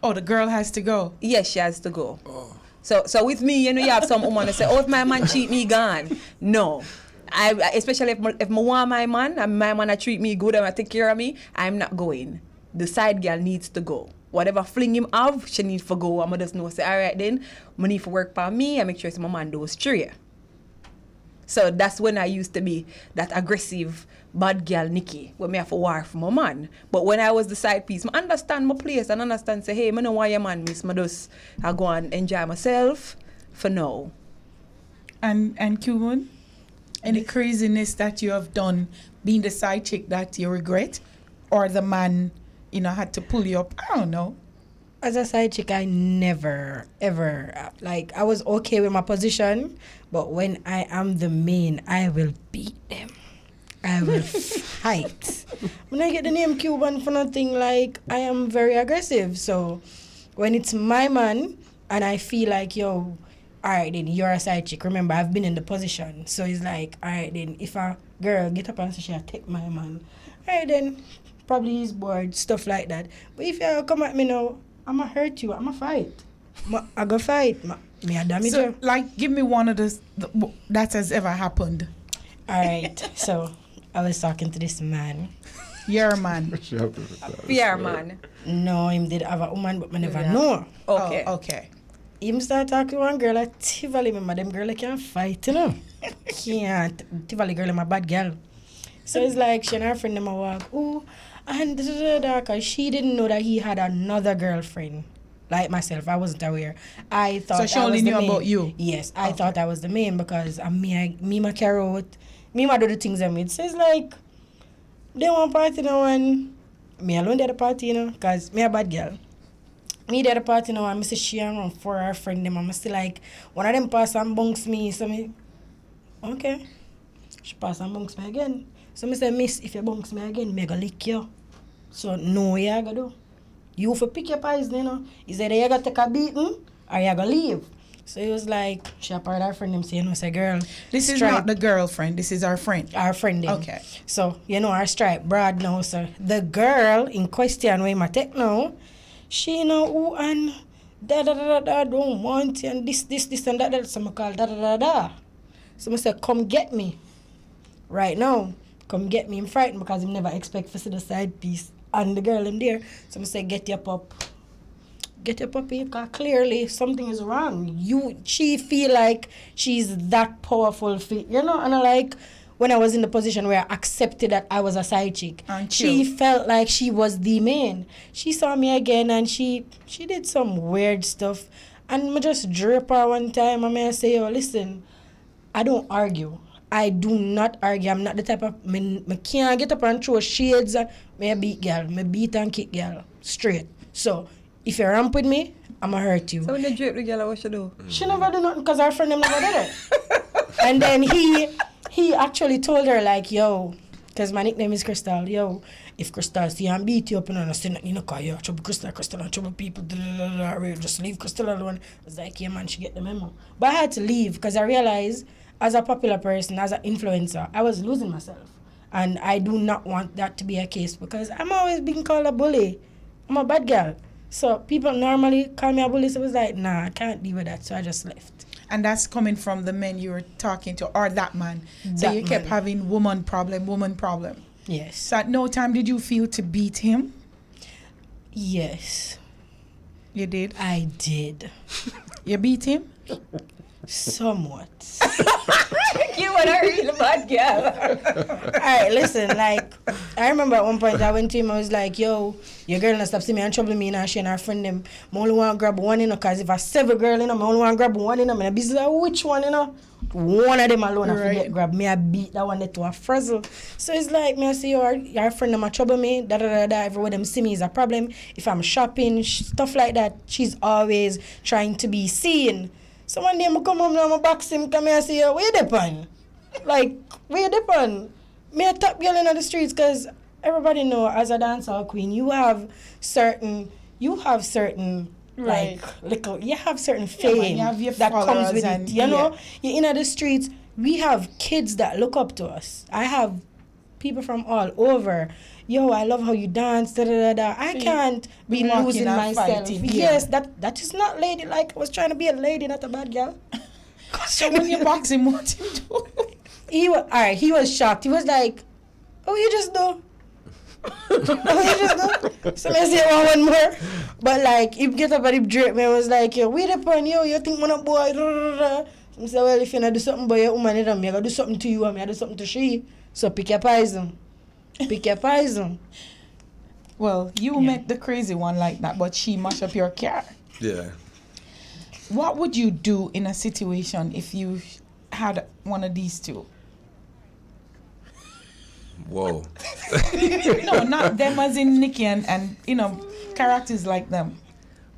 Oh, the girl has to go. Yes, she has to go. Oh. So with me, you know, you have some woman that say, oh, if my man cheat me, gone. No. I especially if I want my man and my man treat me good and I take care of me, I'm not going. The side girl needs to go. Whatever fling him have, she needs to go. I'm just know say, all right then, I need to work for me and make sure my man does straight. So that's when I used to be that aggressive bad girl Nikki when me have to war for my man. But when I was the side piece, I understand my place and understand say, hey, I don't want your man miss. I just I go and enjoy myself for now. And Cuban, any craziness that you have done being the side chick that you regret, or the man, you know, had to pull you up? I don't know. As a side chick, I never, ever, like, I was okay with my position, but when I am the main, I will beat them. I will fight. when I get the name Cuban for nothing, like, I am very aggressive. So when it's my man and I feel like, yo, all right, then you're a side chick. Remember, I've been in the position. So it's like, all right, then if a girl get up and say she'll take my man, all right, then probably he's bored, stuff like that. But if you come at me now, I'm going to hurt you. I'm going to fight. I go fight. Me a damage So, you. like, give me one of that has ever happened. All right. So I was talking to this man. Your man. Fear man. No, him did have a woman, but I never know. Okay. Oh, okay. Him start talking to one girl like Tivoli, remember them girl can't fight, you know. Can't. Tivoli girl, I'm a bad girl. So it's like she and her friend them a walk, ooh, and cause she didn't know that he had another girlfriend. Like myself, I wasn't aware. I thought So she I only was the knew main. about you? Yes, I thought I was the main because me ma carry out, me ma do the things I'm with. So it's like, they want party now and me alone there the party, you know, cause me a bad girl. Me there the party now and I say she and run for her friend them. I'm still like, one of them pass and bunks me. So me, okay. She pass and bunks me again. So me say, miss, if you bunks me again, me go lick you. So no, you gotta do. You for pick your poison, you know. He said, you gotta take a beating or you gotta leave. So he was like, she a part of her friend them say, you know, say, girl. This is stripe- not the girlfriend. This is our friend. our friend them. Okay. So, you know, our stripe broad now. So the girl in question where I take now, she know who and da don't want you and this and that. So I call da. So I said, come get me. Right now. Come get me. I'm frightened because I never expect to see the side piece and the girl in there. So I said, get your pup. Get your puppy, because clearly something is wrong. She feel like she's that powerful, you know, and I like, when I was in the position where I accepted that I was a side chick, she felt like she was the main. She saw me again and she did some weird stuff. And I just drip her one time and I say, oh, listen, I don't argue. I do not argue. I'm not the type of, me can't get up and throw shades. Me beat girl. Me beat and kick girl. Straight. So, if you ramp with me, I'ma hurt you. So when you drape the girl, what she do? She never do nothing because her friend them never did it. And then he actually told her like, yo, because my nickname is Crystal, yo, if Crystal see and beat you up and understand that you know, cause you trouble Crystal and trouble people, just leave Crystal alone. I was like, yeah man, she get the memo. But I had to leave because I realized as a popular person, as an influencer, I was losing myself. And I do not want that to be a case because I'm always being called a bully. I'm a bad girl. So people normally call me a bully, so I was like, nah, I can't deal with that, so I just left. And that's coming from the men you were talking to, or that man. So That you kept man. having woman problem. Yes. So at no time did you feel to beat him? Yes, You did? I did. You beat him? Somewhat. You want a real bad girl. Alright, listen, like, I remember at one point I went to him, I was like, yo, your girl not stop seeing me and trouble me and she and her friend them. I only want to grab one, you know, because if I seven girl, you know, I only want to grab one, you know, I'm busy like, which one, you know? One of them alone, I forget grab me, I beat that one there to a frizzle. So it's like, me I say, your friend them a trouble me, everywhere them see me is a problem. If I'm shopping, stuff like that, she's always trying to be seen. So one day I come home and I box him, come here and say, yo, where you depend? Like, where you depend? Me a top girl in the streets because everybody know as a dancehall queen, you have certain Right. like little, you have certain fame you have your that comes followers with and- it. You know, you're in the streets. We have kids that look up to us. I have people from all over. Yo, I love how you dance. I can't be walking losing and myself. fighting, yeah. Yes, that is not ladylike. I was trying to be a lady, not a bad girl. So when you box him, what you do? He was shocked. He was like, "Oh, you just do." So I say one more. But like, if get up and he drip me, I was like, yo, wait upon you think man a boy. I say, well, if you not do something by your woman, I'm gonna do something to you, I'm gonna do something to she. So pick your poison. Pick your poison. Well, you met the crazy one like that, but she mashed up your car. Yeah. What would you do in a situation if you had one of these two? Whoa. No, not them as in Nikki and you know, characters like them.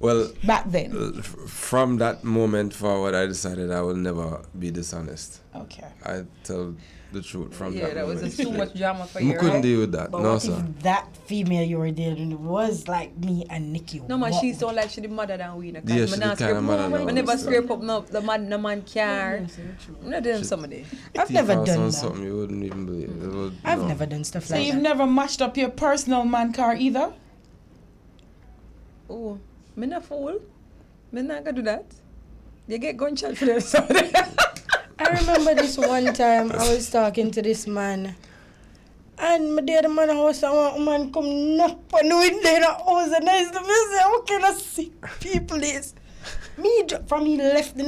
Well, back then? From that moment forward, I decided I will never be dishonest. Okay. I tell the truth from that that was moment. just too much drama for I you, couldn't right? deal with that. But No, what sir. if that female you were dealing with was like me and Nikki? No, man, What she sound like she the mother than we. Yeah, she the kind of mother than I we, never so. scrape up no man car. I'm not doing somebody. I've never If I was done on that. something you wouldn't even believe. It would, I've no. never done stuff So like you've that. never mashed up your personal man car either? Oh, me not fool. Me not gonna do that. You get gunshot for that. I remember this one time I was talking to this man, and my dear man house and one woman come knock on the window in the house, and I used to say, what kind of sick people is? From me left when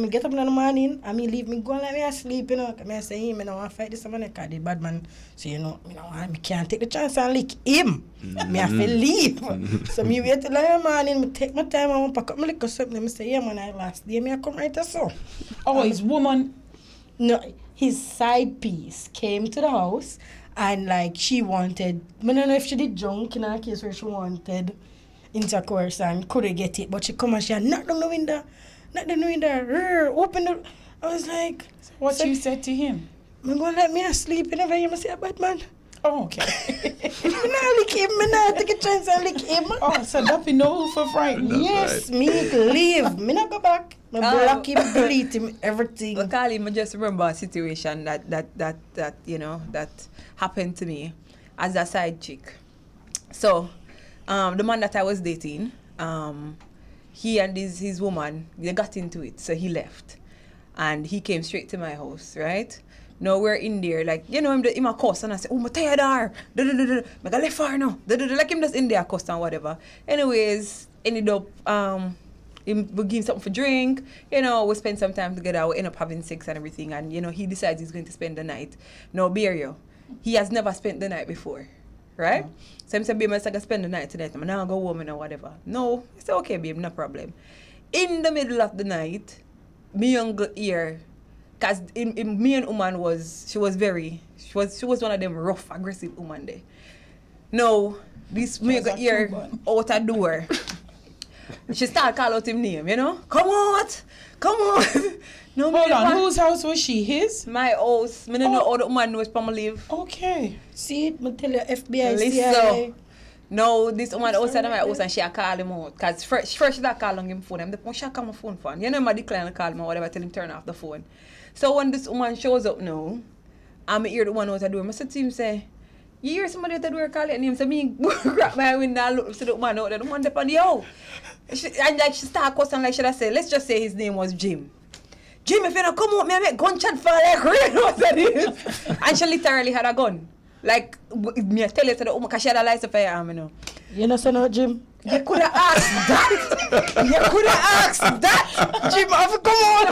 me get up in the morning, and me leave me go and let me asleep, you know. I say him, I don't want to fight this man, because the bad man, so you know, I can't take the chance and lick him. Me have to leave. So me wait till the morning, me take my time, I want to pack up my liquor something, me say, yeah man, I last day, me I come right there so. Oh, his woman. No, his side piece came to the house, and like she wanted, I don't know if she did drunk in a case where she wanted intercourse and couldn't get it, but she come and she had knocked on the window, open the. I was like, What you said to him? I'm gonna let me asleep, and never hear me say a bad man. Oh, okay. Me not lick him, me not take a chance and lick him. Oh, so that be no for frightened. That's Yes, right. me leave, me not go back. Me block him, delete him, everything. But Carlene, I just remember a situation that you know that happened to me as a side chick. So, the man that I was dating, he and his woman, they got into it, so he left, and he came straight to my house, right? Now we're in there, like, you know, him a cuss, and I say, oh, I'm tired of her, I got left her now, like him just in there cuss and whatever. Anyways, ended up, him we give him something for drink, you know, we spend some time together, we end up having sex and everything, and, you know, he decides he's going to spend the night. Now, bear you, he has never spent the night before, right? So I said, babe, I'm going to spend the night tonight, I'm not going to go home or whatever. No, I said, okay, babe, no problem. In the middle of the night, me young ear, because me and woman she was one of them rough, aggressive woman there. No, this me young ear out a door. She started calling out him name, you know? Come out! No, Hold on, whose house was she? His? My house. I don't know how the woman knows from me live. Okay. See it, me tell you, FBI, Listen. CIA. No, this woman outside of my house and she call him out. Because first she call on him phone. I'm the she call my phone for him. You know, I decline to call him or whatever, tell him turn off the phone. So when this woman shows up now, I'm hear the one out the door. I said to him, say, you hear somebody at the door calling him? So me grab my window and look to the woman out there. The woman up on the house. And like she start cussing like should I say, let's just say his name was Jim. Jim, if you don't come out, me I make gunshot fall like rain. What that is? And she literally had a gun. Like, me I tell you to the woman, because she had a license for your arm, you know. You know, so no, Jim? You could have asked that. Jim, have to come on.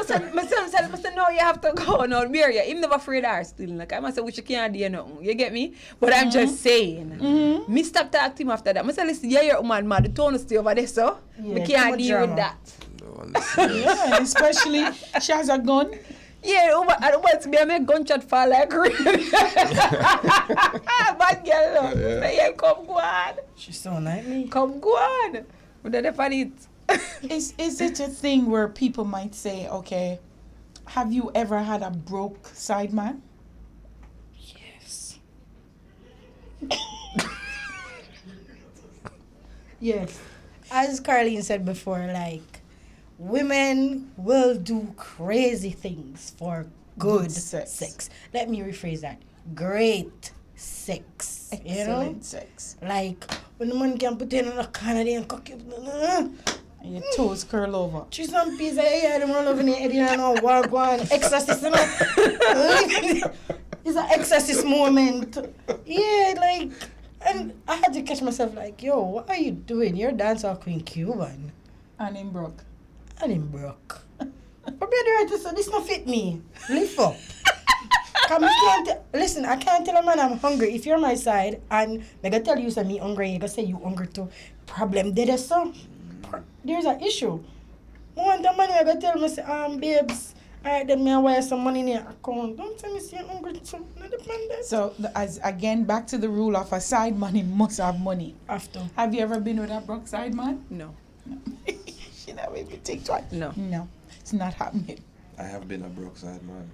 So my son said, no, you have to go. No, Mary, I'm never afraid of her still. Like, I must say, which you can't do nothing. You get me? But I'm just saying. Me stop talking to him after that. I said, listen, you're a woman, man. The tone is still over there, so Yeah, we can't deal with drama. that. Yeah, especially she has a gun. Yeah, I don't want to be a make gunshot fall like rain. Bad girl, no. Yeah, come go on. She's so like me. Come go on. But then if I need Is it a thing where people might say, okay, have you ever had a broke side man? Yes. Yes. As Carlene said before, like, women will do crazy things for good sex. Let me rephrase that. Great sex. You know? Excellent sex. Like, when the man can put in a corner there and cock you. And your toes curl over. Choose some piece of hair, them run over in the head, you know, war go on. Exorcist, you know. It's an exorcist moment. Yeah, like, and I had to catch myself like, yo, what are you doing? You're dancehall queen Cuban. And him broke. And him broke. But brother, right, so this not fit me. Lift up. Listen, I can't tell a man I'm hungry. If you're my side and I gotta tell you say me hungry, you gotta say you hungry too. Problem there, so there's an issue. One the man I gotta tell me say, babes, Alright, then me I wire some money in your account. Don't tell me see I'm hungry for not dependent. So, as again, back to the rule of a side man, he must have money. After. Have you ever been with a broke side man? No. She never even think twice. No. No, it's not happening. I have been a broke side man.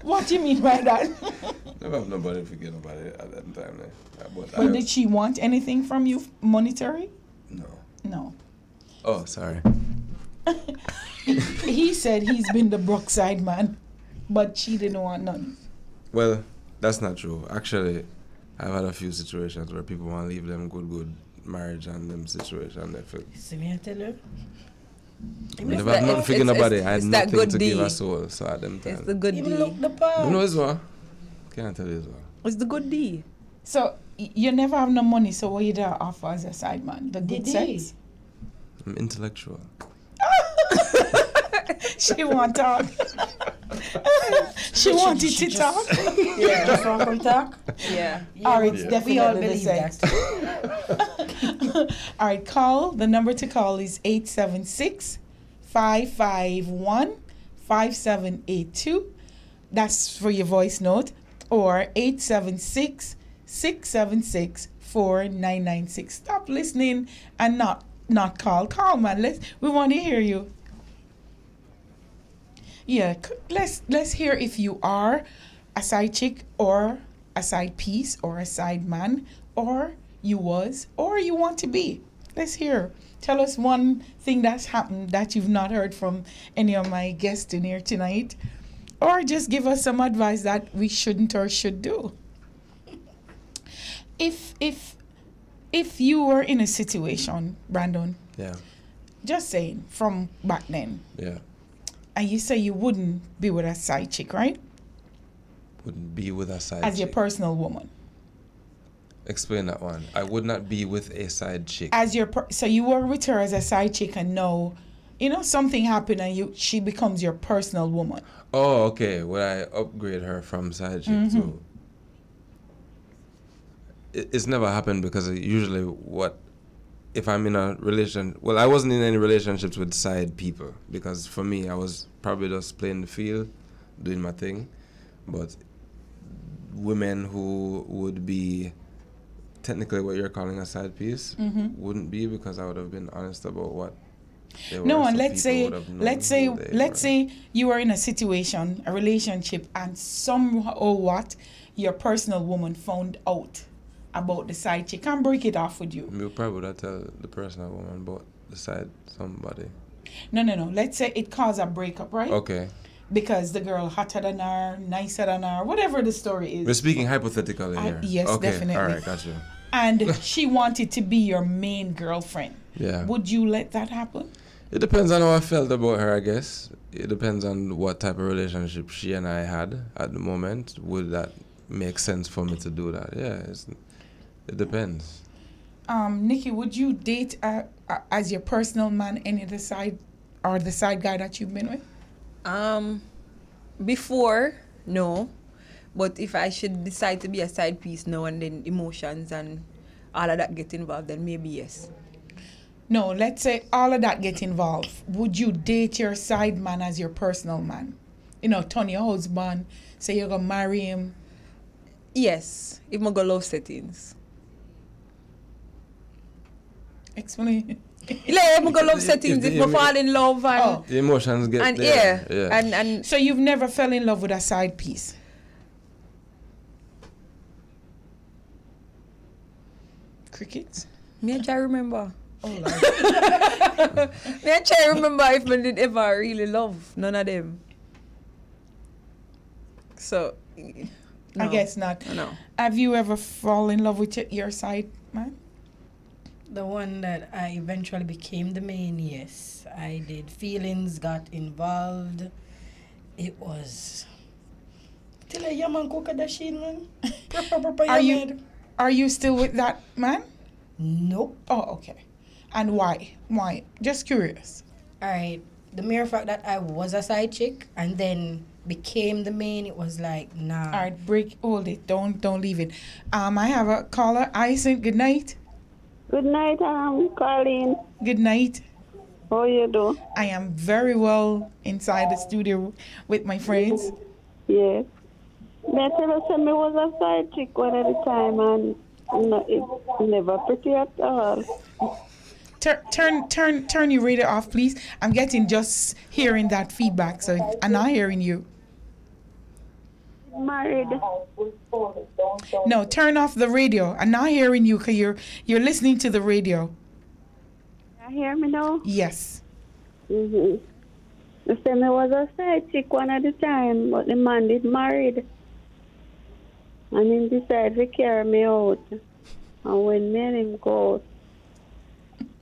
What do you mean by that? Never have nobody forget about it at that time. But did she want anything from you monetary? No. No. Oh, sorry. He said he's been the broke side man, but she didn't want none. Well, that's not true. Actually, I've had a few situations where people want to leave them good marriage and them situation. They feel. See me I tell you. I never have nothing for nobody. I had it's that nothing good to give deed. a soul. So at them It's time. the good Him D. look the part. You know as well. Can't tell you as well. It's the good D. So you never have no money, so what you do offer as a side man? The good Did sex? I'm intellectual. She want talk. She wanted to talk. Yeah, that's why I come talk. Yeah. Or it's Yeah. definitely We all the believe sex. that. All right, call. The number to call is 876-551-5782. That's for your voice note. Or 876-676-4996. Stop listening and not call. Call, man. We want to hear you. Yeah, let's hear if you are a side chick or a side piece or a side man or you was or you want to be. Let's hear. Tell us one thing that's happened that you've not heard from any of my guests in here tonight, or just give us some advice that we shouldn't or should do. If you were in a situation, Brandon, Yeah. just saying from back then, Yeah. and you say you wouldn't be with a side chick, right? Wouldn't be with a side As your chick. personal woman. Explain that one. I would not be with a side chick. As your so you were with her as a side chick and know, something happened and she becomes your personal woman. Oh, okay. Would I upgrade her from side chick to? It's never happened because usually if I'm in a relation. Well, I wasn't in any relationships with side people because for me I was probably just playing the field, doing my thing. But women who would be technically what you're calling a side piece wouldn't be, because I would have been honest about what they were. No, and so let's people say would have known who they were. you were in a situation, a relationship, and somehow your personal woman found out about the side chick and break it off with you. You probably would have tell the personal woman about the side somebody. No. Let's say it caused a breakup, right? Okay. Because the girl hotter than her, nicer than her, whatever the story is. We're speaking hypothetically here. Yes, okay. definitely. All right, gotcha. And she wanted to be your main girlfriend. Yeah. Would you let that happen? It depends on how I felt about her, I guess. It depends on what type of relationship she and I had at the moment. Would that make sense for me to do that? Yeah, it depends. Nikki, would you date as your personal man any of the side guy that you've been with? Before, no. But if I should decide to be a side piece now and then emotions and all of that get involved, then maybe yes. No, let's say all of that get involved. Would you date your side man as your personal man? Turn your husband, say you're going to marry him. Yes, if I go love settings. Explain. Yeah, if I go love settings, if I fall in love and... The emotions get And there. yeah. And So you've never fell in love with a side piece? Crickets? me and try remember. Oh, Lord. Me and try remember if I did ever really love none of them. So, I no. guess not. No. Have you ever fallen in love with your side man? The one that I eventually became the main, yes. I did. Feelings got involved. It was... Till a yaman cook the sheen, man. Are you still with that man? Nope. Oh, okay. And why? Why? Just curious. Alright. The mere fact that I was a side chick and then became the main, it was like, nah. All right, hold it. Don't leave it. I have a caller. Ison, good night. Good night, Carlene. Good night. How you do? I am very well inside the studio with my friends. Yes. Me tell us me was a side chick one at a time and it's never pretty at all. Turn your radio off, please. I'm getting just hearing that feedback, so I'm not hearing you. Married. No, turn off the radio. I'm not hearing you because you're listening to the radio. You hear me now? Yes. Me say me was a side chick one at a time, but the man is married. And he decided to carry me out. And when me and him go out,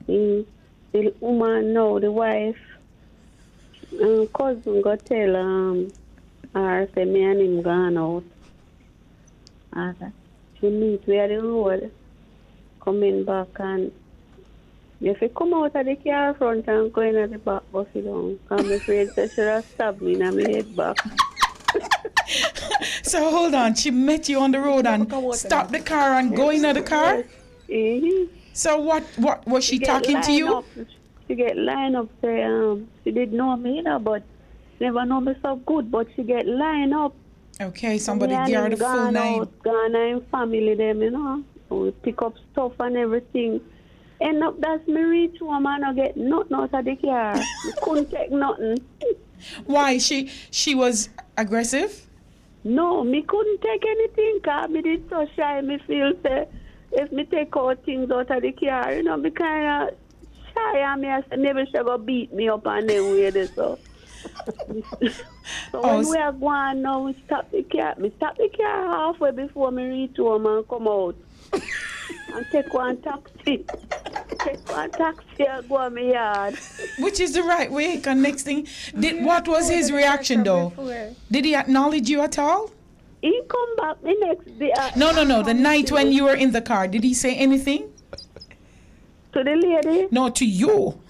the woman now, the wife, cousin go tell her say me and him gone out. And she meet we at the road, coming back, and if you come out of the car front and go in at the back, bust it down. I'm afraid that she have stabbed me in my head back. So hold on, she met you on the road and stopped the car and go into the car? Mm-hmm. So what was she talking to you? She get lined up, say, she didn't know me, but never know me so good, but she get lined up. Okay, somebody give her the full name. Gone in family them, we pick up stuff and everything. End up that's me reach home and I get nothing out of the car. We couldn't take nothing. Why? She was aggressive? No, me couldn't take anything because me did so shy. Me feel say if me take out things out of the car, me kind of shy and me I say maybe she go beat me up and then way this so. So when we are going now, we stop the car. Me stop the car halfway before me reach home and come out. And take one taxi. Take one taxi and go to my yard. Which is the right way, because next thing, what was his reaction though? Did he acknowledge you at all? He come back the next day. No, the night when you were in the car, did he say anything? To the lady? No, to you.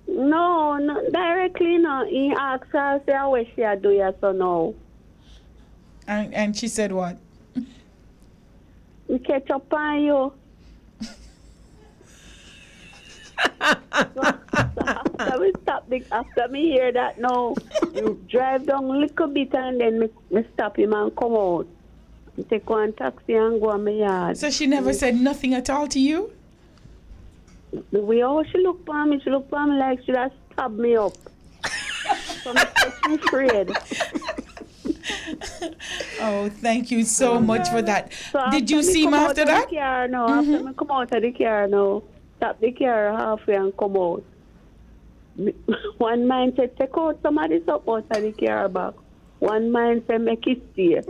No, directly no. He asked her, say, how is she do you so now? And she said what? We catch up on you. After me hear that now, you drive down a little bit and then me stop him and come out. Me take one taxi and go on my yard. So she never said nothing at all to you? The way how she looked for me like she had stabbed me up. So I'm afraid. Oh, thank you so much for that. So did you see him after that? After me come out of the car now, stop the car halfway and come out. One man said, take out somebody up out of the car back. One man said, make it stay.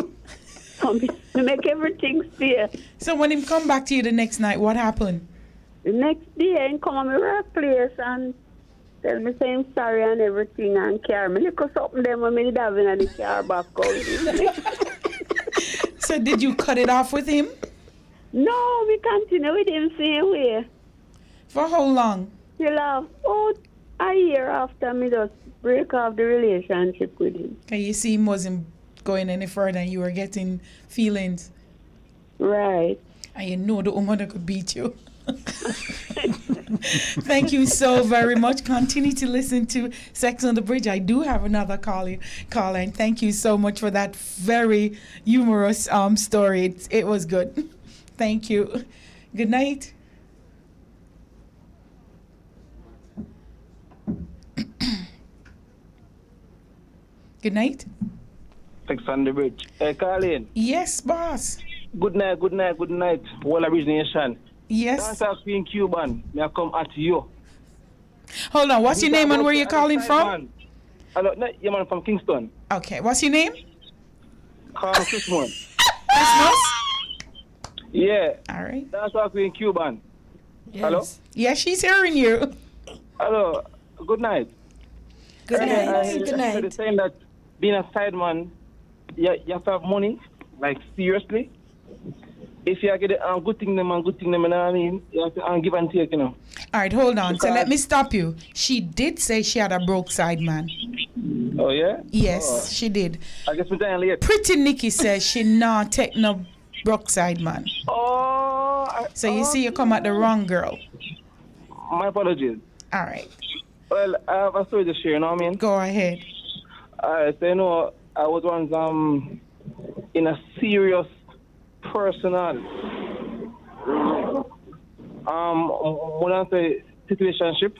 So me make everything stay. So when him come back to you the next night, what happened? The next day, he come to my workplace and tell me say I'm sorry and everything and carry me. Look something them when me did have in the car back out. So did you cut it off with him? No, we continue with him same way. For how long? Till about a year after me just break off the relationship with him. Okay, you see him wasn't going any further and you were getting feelings. Right. And you know the woman that could beat you. Thank you so very much. Continue to listen to Sex on the Bridge. I do have another caller, and thank you so much for that very humorous story. It was good. Thank you. Good night. Good night. Sex on the Bridge. Hey, Carlene. Yes, boss. Good night. Wall origination. Yes. That's being Cuban. May I come at you. Hold on. What's your name and where you calling from? Hello, yeah, man, from Kingston. Okay. What's your name? Christmas. Christmas? Yeah. All right. That's why being Cuban. Yes. Hello? Yeah, she's hearing you. Hello. Good night. Good night. Good They're night. saying that being a side man, you have to have money, like seriously. If you get a good thing them, you know what I mean? You have to give and take, All right, hold on. So let me stop you. She did say she had a broke side man. Oh, yeah? Yes, she did. I guess we're dying late. Pretty Nikki says she not take no broke side man. Oh, So you see you come at the wrong girl. My apologies. All right. Well, I have a story to share, you know what I mean? Go ahead. Alright, so you know, I was once in a serious personal when I say situationship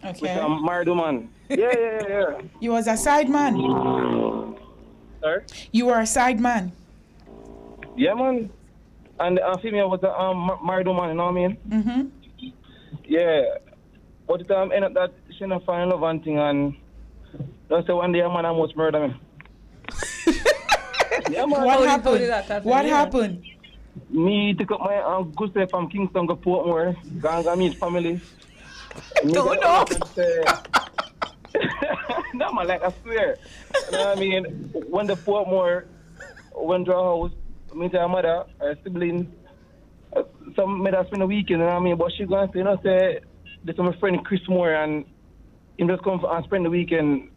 with Okay. a married woman. Yeah. You was a side man. Sir? You were a side man. Yeah, man. And the female was a married woman, you know what I mean? Mm-hmm. Yeah. But it ended up that she not find love and thing, and that's one day a man almost murder me. Yeah, man. What How did happened? that happen? What Yeah. happened? Me took up my good step from Kingston to Portmore, gonna meet family. Don't know. No, man, like I swear. You know what I mean? When the Portmore went to our house, me to her mother, her sibling, some made us spend a weekend, you know what I mean? But she gonna say, you know, say, this is my friend Chris Moore, and he just come and spend the weekend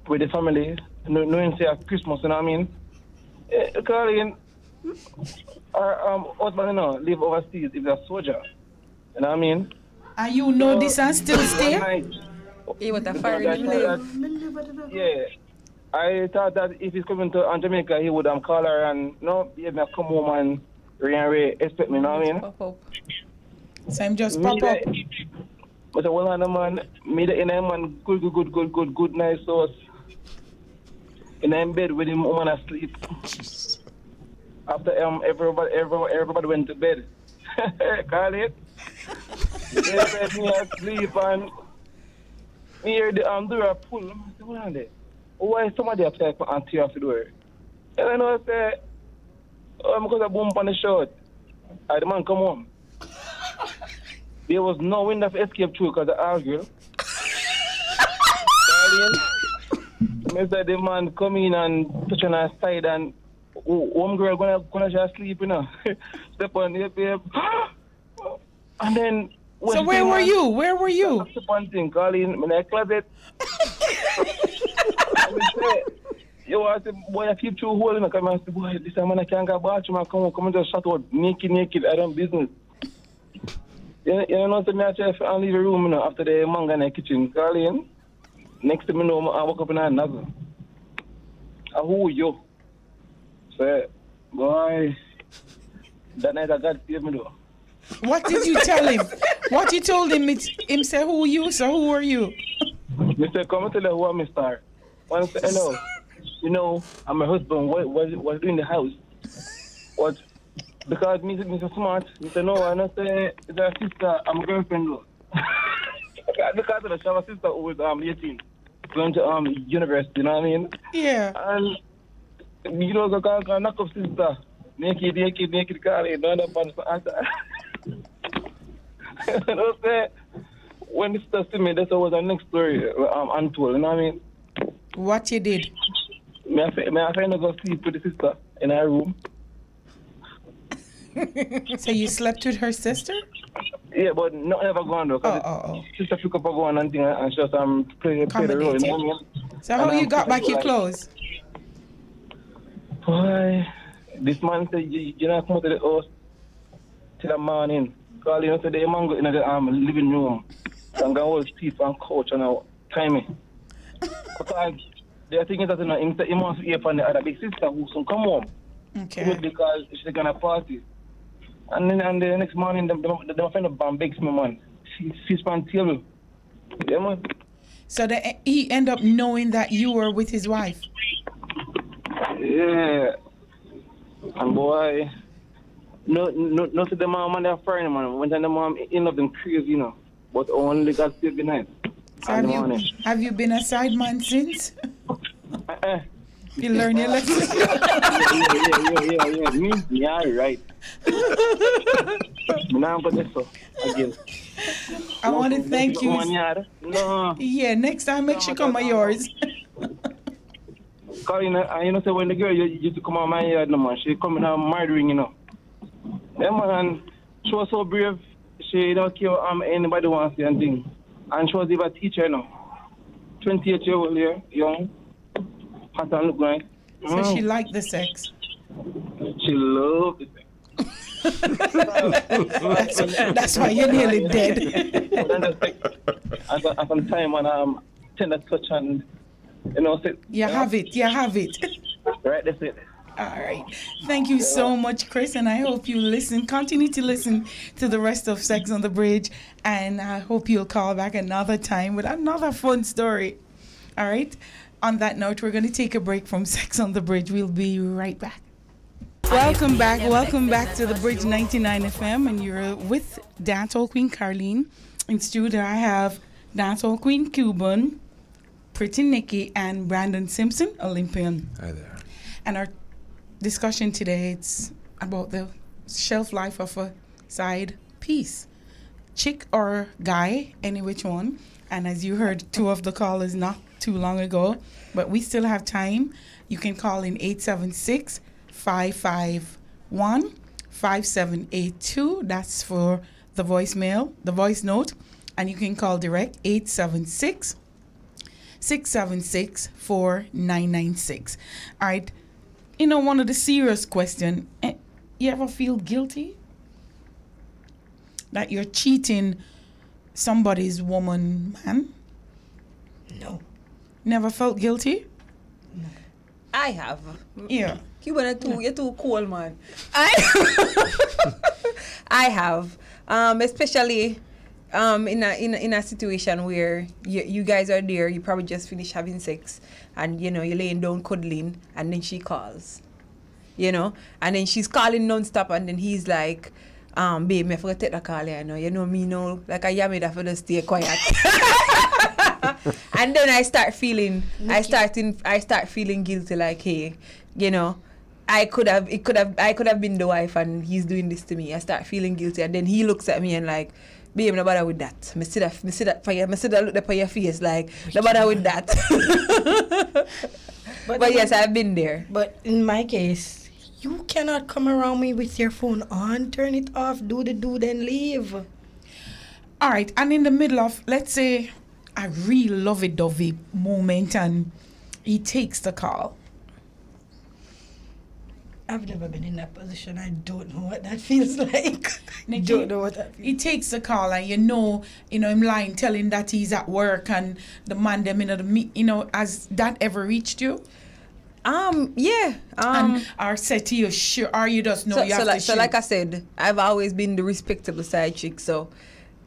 with the family, knowing say at Christmas, you know what I mean? Carlene, our husband, you know, live overseas, he's a soldier, you know what I mean? And you know this and still One stay? night, He was a because foreign I thought that- yeah, I thought that if he's coming to Jamaica, he would call her and, you know, he may come home and expect me, you know what I mean? Pop up. So him just pop up. But the one man, me the inner man, good, nice sauce. In a bed with him, woman asleep. After everybody went to bed. Call it. They said me asleep and me hear the door pull. I said, what on there? Why is somebody upstairs and tear off the door? And I know I said, because I boom on the shot. The man come home. There was no window of escape through because I argued. I said the man come in and touch on her side and one girl gonna just sleep, you know. Step on the babe. And then So where were you? Where were you? Step on thing, Carlene, in the closet. Yo, I said, boy, I keep through holding. I said, boy, this time I can't go bathroom. I come and just shut out naked. I don't business. You know, so I try to leave the room, you know, after the manga in the kitchen. Carlene, next thing you know, I woke up in a nozzle. Who you? So, boy, that night I got saved me though. What did you tell him? What you told him? Him say, who you? So who are you? Mr. Come and tell you who I'm Star. One say, hello. You know, I'm my husband. What doing in the house? What? Because me so smart. Me say, no, I not say, it's a sister. I'm a girlfriend though. Because of the shower sister who was 18. Going to university, you know what I mean? Yeah. And you know, go knock up sister. Naked, Carlene, none of us. You know what I'm saying? When the sister see me, that's always the next story untold, you know what I mean? What you did? May I find go sleep with the sister in her room? So you slept with her sister? Yeah, but not ever gone though. Oh. Sister pick up a gun and thing and just play the role, you know what I mean? So how you got back your clothes? Boy, this man said, you know, come out to the house till the morning. Call you said, the man go in the living room and go hold Steve and couch and time me. Because the thing is that, you know, he must hear from the other big sister who soon come home. Okay. Because she's gonna party. And then the next morning, they find a bomb begs me, man. She's on table. Yeah, man. So he ended up knowing that you were with his wife? Yeah. And boy, no to the mom and their friend, man. When the mom end up them crazy, you know. But only God save the night. So have you been a side man since? You learn your lesson. Yeah. Me, yeah, right. Now I'm going to again. I want to thank you. No. Yeah, next time make sure come of yours. Carlene, you know, so when the girl used to come on my yard, no man, she come in a murdering, you know. Yeah, man, she was so brave. She don't care anybody wants to say anything. And she was even a teacher, you know. 28-year-old here, young. Hot and look nice. So she liked the sex. She loved the sex. That's why you're nearly dead. At some time and tend to touch and sit. You have it. Right, that's it. All right. Thank you so much, Chris, and I hope you continue to listen to the rest of Sex on the Bridge, and I hope you'll call back another time with another fun story. All right. On that note, we're going to take a break from Sex on the Bridge. We'll be right back. Welcome back to the Bridge 99 FM, and you're with Dancehall Queen Carlene. In studio, I have Dancehall Queen Cuban, Pretty Nikki, and Brandon Simpson, Olympian. Hi there. And our discussion today, it's about the shelf life of a side piece. Chick or guy, any which one. And as you heard, two of the callers not too long ago, but we still have time. You can call in 876-551-5782. That's for the voicemail, the voice note. And you can call direct 876-676-4996. All right. One of the serious questions, you ever feel guilty that you're cheating somebody's woman, man? No. Never felt guilty? No. I have. Yeah. You're too cool, man. I have. Especially in a situation where you guys are there, you probably just finished having sex, and you're laying down cuddling, and then she calls, and then she's calling non-stop, and then he's like, babe, me forgot to take the call, me know, like I am that for the stay quiet. And then I start feeling guilty, like, hey, I could have been the wife, and he's doing this to me. I start feeling guilty, and then he looks at me and like, babe, no bother with that. Me see that for you. Me see that look up on your face, like, no bother with that. but yes, I've been there. But in my case, you cannot come around me with your phone on, turn it off, do, then leave. All right, and in the middle of, let's say, a real lovey-dovey moment, and he takes the call. I've never been in that position. I don't know what that feels like. Nikki, don't know what that feels. He takes the call, and him lying, telling that he's at work, and the man them the meet. Has that ever reached you? Yeah. Or said to you, sure, or you just know you have to shoot? So like I said, I've always been the respectable side chick, so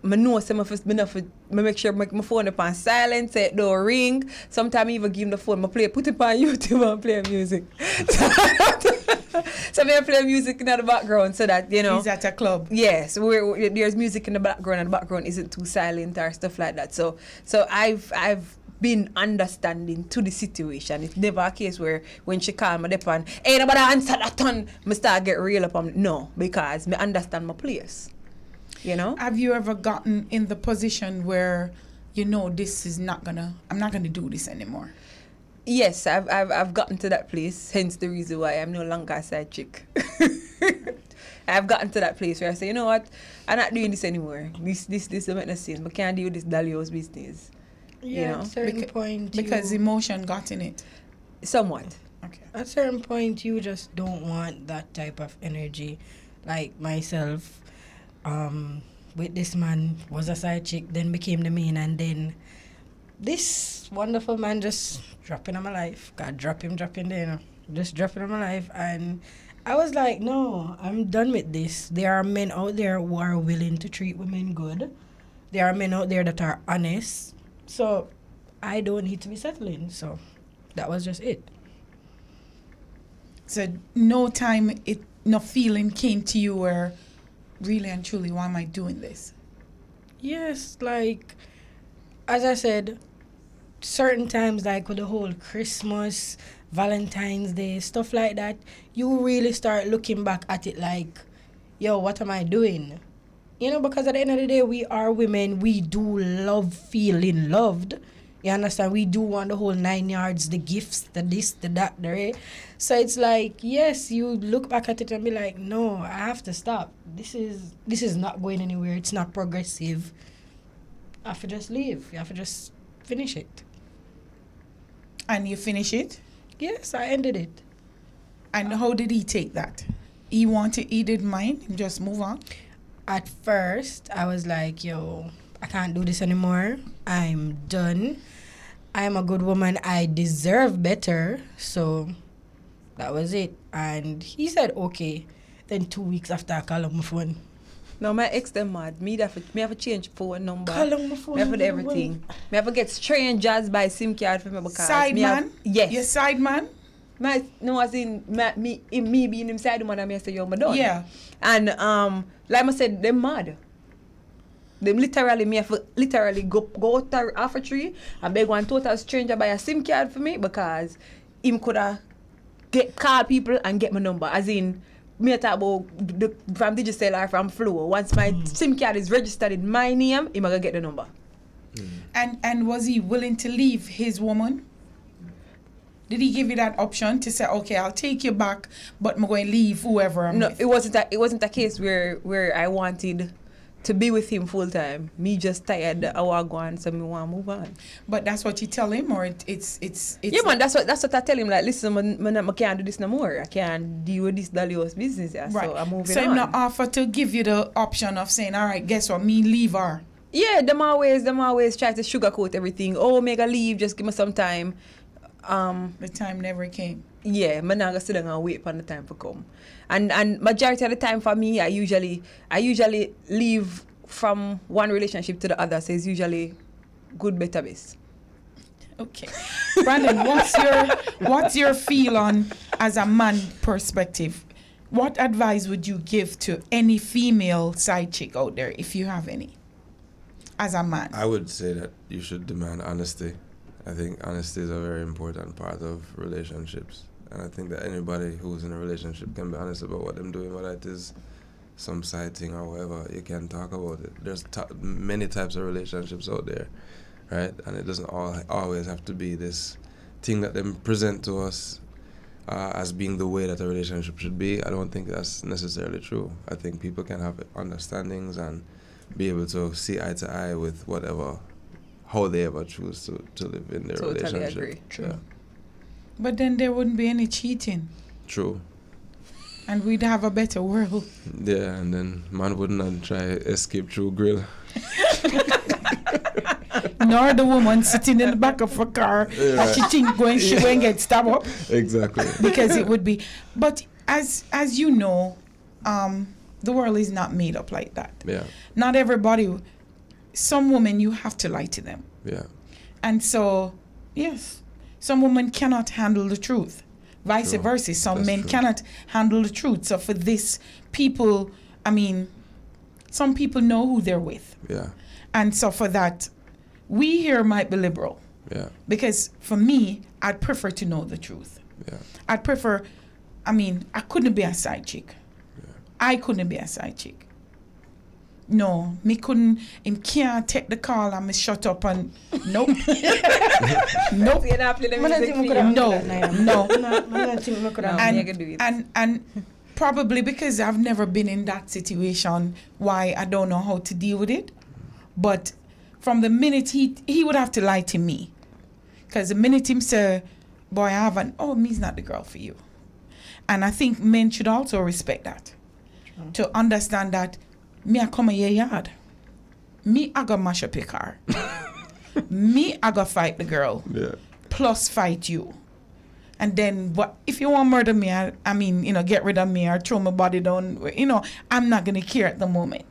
I know some of us make sure my phone up on silent, say it don't ring. Sometimes I even give him the phone, put it on YouTube and play music. So I play music in the background so that, He's at a club. Yes, where there's music in the background and the background isn't too silent or stuff like that. So I've been understanding to the situation. It's never a case where when she call me and hey, nobody answer that ton, I start get real up on no, because I understand my place. Have you ever gotten in the position where I'm not gonna do this anymore? Yes, I've gotten to that place, hence the reason why I'm no longer a side chick. I've gotten to that place where I say, you know what, I'm not doing this anymore. This don't make no sense. I can't deal with this Dalio's business. Yeah, at a certain point. Because emotion got in it. Somewhat. Okay. At a certain point, you just don't want that type of energy. Like myself, with this man, was a side chick, then became the main, and then this wonderful man just dropping on my life. God, dropping there, just dropping on my life. And I was like, no, I'm done with this. There are men out there who are willing to treat women good. There are men out there that are honest. So I don't need to be settling. So that was just it. So no feeling came to you where really and truly, why am I doing this? Yes, like, as I said, certain times, like with the whole Christmas, Valentine's Day, stuff like that, you really start looking back at it like, yo, what am I doing? Because at the end of the day, we are women. We do love feeling loved. You understand? We do want the whole 9 yards, the gifts, the this, the that, the right? So it's like, yes, you look back at it and be like, no, I have to stop. This is not going anywhere. It's not progressive. I have to just leave. You have to just finish it. And you finish it? Yes, I ended it. And how did he take that? he didn't mind and just move on? At first, I was like, yo, I can't do this anymore. I'm done. I'm a good woman. I deserve better. So that was it. And he said, okay. Then 2 weeks after, I called on my phone. No, my ex them mad. Me have to change phone number. Call on my phone. Me have to do everything. Me have to get strangers by SIM card for me because Side man? Yes. Your side man? No, as in me being him side man, and me say yo, me done. Yeah. And like I said, them mad. Them literally me have to literally go out off a tree and beg one total stranger buy a SIM card for me because him coulda call people and get my number. As in me talk about from Digicel or from Flow. Once my SIM card is registered in my name, him gonna get the number. And was he willing to leave his woman? Did he give you that option to say, okay, I'll take you back, but I'm going to leave whoever I'm with? It wasn't a case where I wanted to be with him full time. Me just tired. I want to go on, so me want to move on. But that's what you tell him, or it's yeah, man. That's what I tell him. Like, listen, I can't do this no more. I can't deal with this Dalios business. Yeah, right. So I'm moving on. So on. him not offer to give you the option of saying, all right, guess what, me leave her. Yeah, them always try to sugarcoat everything. Oh, make a leave. Just give me some time. The time never came. Yeah, I'm not gonna sit down and wait for the time to come. And majority of the time for me, I usually leave from one relationship to the other. So it's usually good, better, best. Okay, Brandon, what's your feel on as a man perspective? What advice would you give to any female side chick out there, if you have any, as a man? I would say that you should demand honesty. I think honesty is a very important part of relationships. And I think that anybody who's in a relationship can be honest about what they're doing, whether it is some side thing or whatever, you can talk about it. There's many types of relationships out there, right? And it doesn't always have to be this thing that they present to us as being the way that a relationship should be. I don't think that's necessarily true. I think people can have understandings and be able to see eye to eye with how they ever choose to live in their relationship. Agree. True. Yeah. But then there wouldn't be any cheating. True. And we'd have a better world. Yeah, and then man wouldn't try escape through grill. Nor the woman sitting in the back of a car that she think she won't get stabbed up. Exactly. Because it would be. But as you know, the world is not made up like that. Yeah. Not everybody. Some women, you have to lie to them. Yeah. And so, yes, some women cannot handle the truth. Vice versa. Some men cannot handle the truth. So for this, people, some people know who they're with. Yeah. And so for that, we here might be liberal. Yeah. Because for me, I'd prefer to know the truth. Yeah. I'd prefer, I couldn't be a side chick. Yeah. I couldn't be a side chick. No, me couldn't, him can't take the call and me shut up and, nope. Nope. And probably because I've never been in that situation, why I don't know how to deal with it. But from the minute he would have to lie to me. Because the minute him say, boy, me's not the girl for you. And I think men should also respect that. To understand that me I come in your yard. Me I go mash up your car. Me I go fight the girl. Yeah. Plus fight you. And then what if you want to murder me, get rid of me or throw my body down, I'm not gonna care at the moment.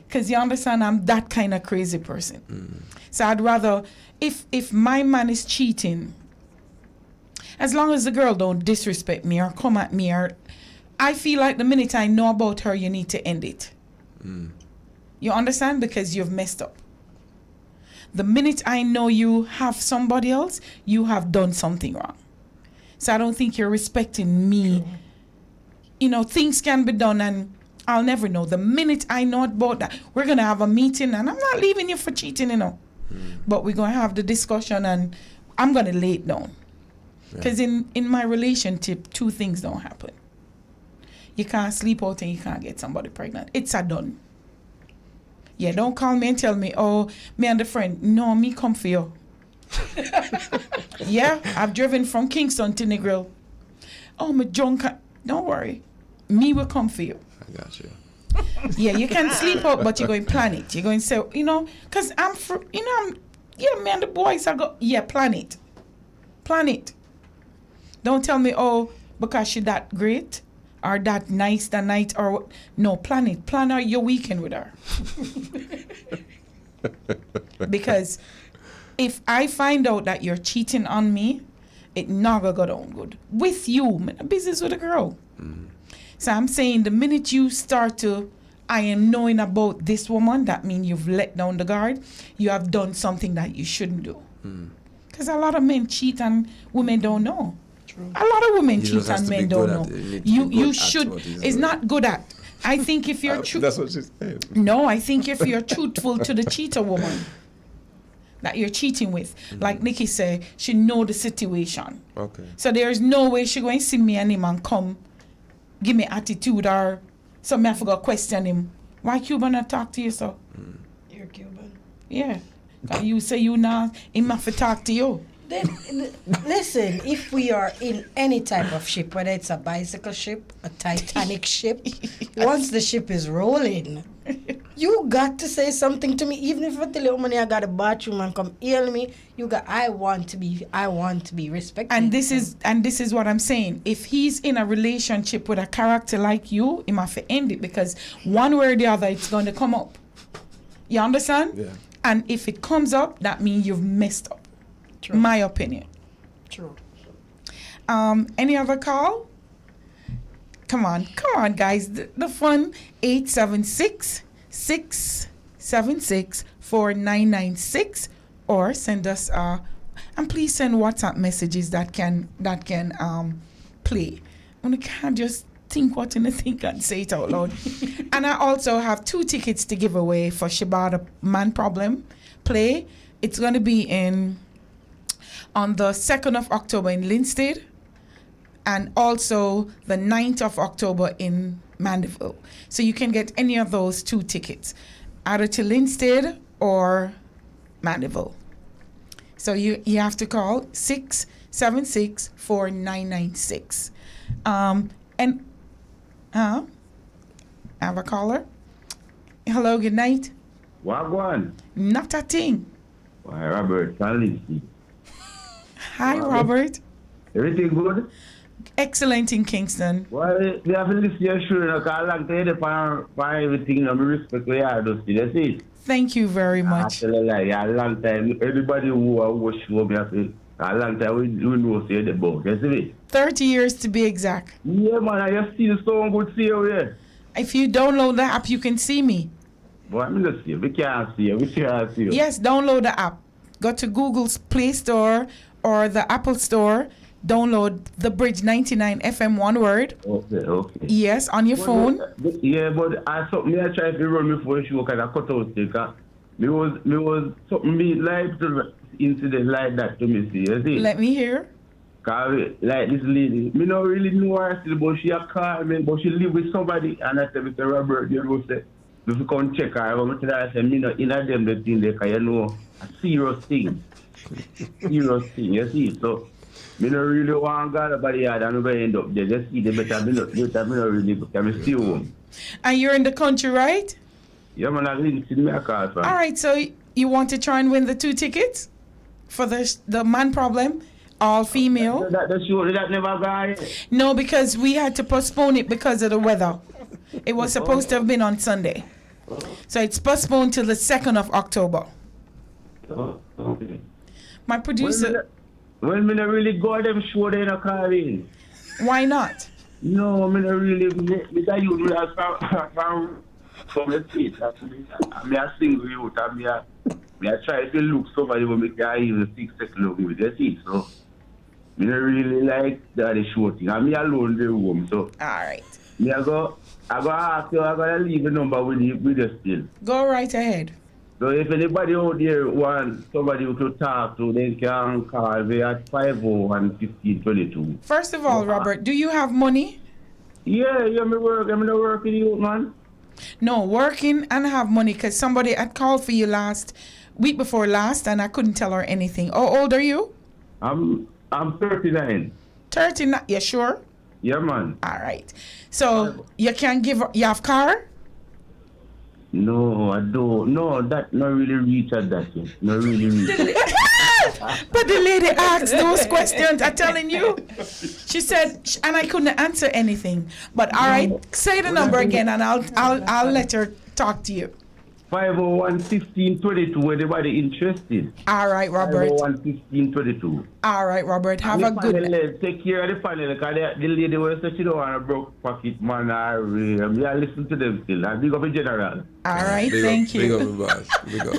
Because you understand I'm that kind of crazy person. So I'd rather if my man is cheating, as long as the girl don't disrespect me or come at me, or I feel like the minute I know about her, you need to end it. You understand? Because you've messed up. The minute I know you have somebody else, you have done something wrong. So I don't think you're respecting me. Things can be done and I'll never know. The minute I know about that, we're going to have a meeting and I'm not leaving you for cheating, But we're going to have the discussion and I'm going to lay it down. Because in my relationship, two things don't happen. You can't sleep out and you can't get somebody pregnant. It's a done. Yeah, don't call me and tell me, oh, me and the friend. No, me come for you. Yeah, I've driven from Kingston to Negril. Oh, my drunk. Don't worry. Me will come for you. I got you. Yeah, you can sleep out, but you're going to plan it. You're going to say, because yeah, me and the boys are plan it. Plan it. Don't tell me, oh, because she that great or that nice that night or what. No, plan it. Plan out your weekend with her. Because if I find out that you're cheating on me, it not gonna go down good. With you, I'm in a business with a girl. So I'm saying the minute you start to, I am knowing about this woman, that means you've let down the guard. You have done something that you shouldn't do. Because a lot of men cheat and women don't know. True. A lot of women cheat and men don't know. You should. It's not good at. I think if you're that's what she said. No, I think if you're truthful to the cheater woman that you're cheating with, like Nikki said, she know the situation. Okay. So there's no way she going to see me and him and come give me attitude or something. I forgot question him. Why Cuban not talk to you so? You're Cuban. Yeah. You say you not, him have to talk to you. Listen, if we are in any type of ship, whether it's a bicycle ship, a Titanic ship, once the ship is rolling, you got to say something to me. Even if I tell you, money, I got a bathroom and come heal me, I want to be respected. And this is what I'm saying. If he's in a relationship with a character like you, he must end it, because one way or the other, it's going to come up. You understand? Yeah. And if it comes up, that means you've messed up. True. My opinion. True. Any other call? Come on, guys. The fun 876-676-4996, or send us and please send WhatsApp messages that can play. We can't just think what in the think and say it out loud. And I also have 2 tickets to give away for Shibata Man Problem play. It's going to be on the 2nd of October in Linstead, and also the 9th of October in Mandeville. So you can get any of those 2 tickets, either to Linstead or Mandeville. So you have to call 676-4996. And I have a caller. Hello, good night. Wagwan. Not a thing. Why, Robert, Carlene. Hi, Robert. Everything good? Excellent in Kingston. Well, they have to listen to your show, because I like to hear for everything, and I respect what you are doing. That's it. Thank you very much. I tell you, like, a long time, everybody who watch show me, I say, a long time, we know say the book. That's it. 30 years to be exact. Yeah, man, I just see the song good see you, yeah. If you download the app, you can see me. But I'm just see, we can't see you, we can't see you. Yes, download the app. Go to Google's Play Store or the Apple Store. Download the Bridge 99 FM, one word. Okay. Yes, on your phone. Yeah, but I try to run me for a show because I cut out sticker. Me was something me like to incident like that to me, see, you see? Let me hear. Cause like this lady, me not really know her still, but she a call me, but she live with somebody, and I said, Mr. Robert, you know, say, if you come check her, I said, me not in a them the thing there, cause you know, a serious thing, you see, so. Me not really want to go to the yard and we end up there. Just see the better. Me not really, because I'm still home. And you're in the country, right? Yeah, man, I live in my car. All right, so you want to try and win the 2 tickets for the Man Problem, all female? That show, that never got. No, because we had to postpone it because of the weather. It was supposed to have been on Sunday. So it's postponed till the 2nd of October. Okay. My producer... Well, me not really go to them show there in a Carlene. Why not? No, me not really. Me that you do that from the street. Me a single youth, and me a try to look somebody who me can even 6 seconds look with. That's it. So me not really like the show thing. And me alone in the room. So all right. Me I go ask you. I gotta leave the number with you still. Go right ahead. So if anybody out there wants somebody to talk to, they can call me at 50-15-22. First of all, Robert, do you have money? Yeah, me work. I'm not working you, man. No, working and have money, because somebody had called for you week before last, and I couldn't tell her anything. How old are you? I'm 39. 39, you sure? Yeah, man. All right. So you can give her, you have car? No, I don't. No, that not really reach at that yet. Not really reach. But the lady asked those questions. I'm telling you. She said, and I couldn't answer anything. But all right, say the number again, and I'll let her talk to you. 501-1522. Anybody interested? All right, Robert. 501-1522. All right, Robert. Have a good night. Take care of the panel, because the lady was saying she don't want a broke pocket man. I listen to them still. I big up in general. All right, thank you. Big up, boss. Big up.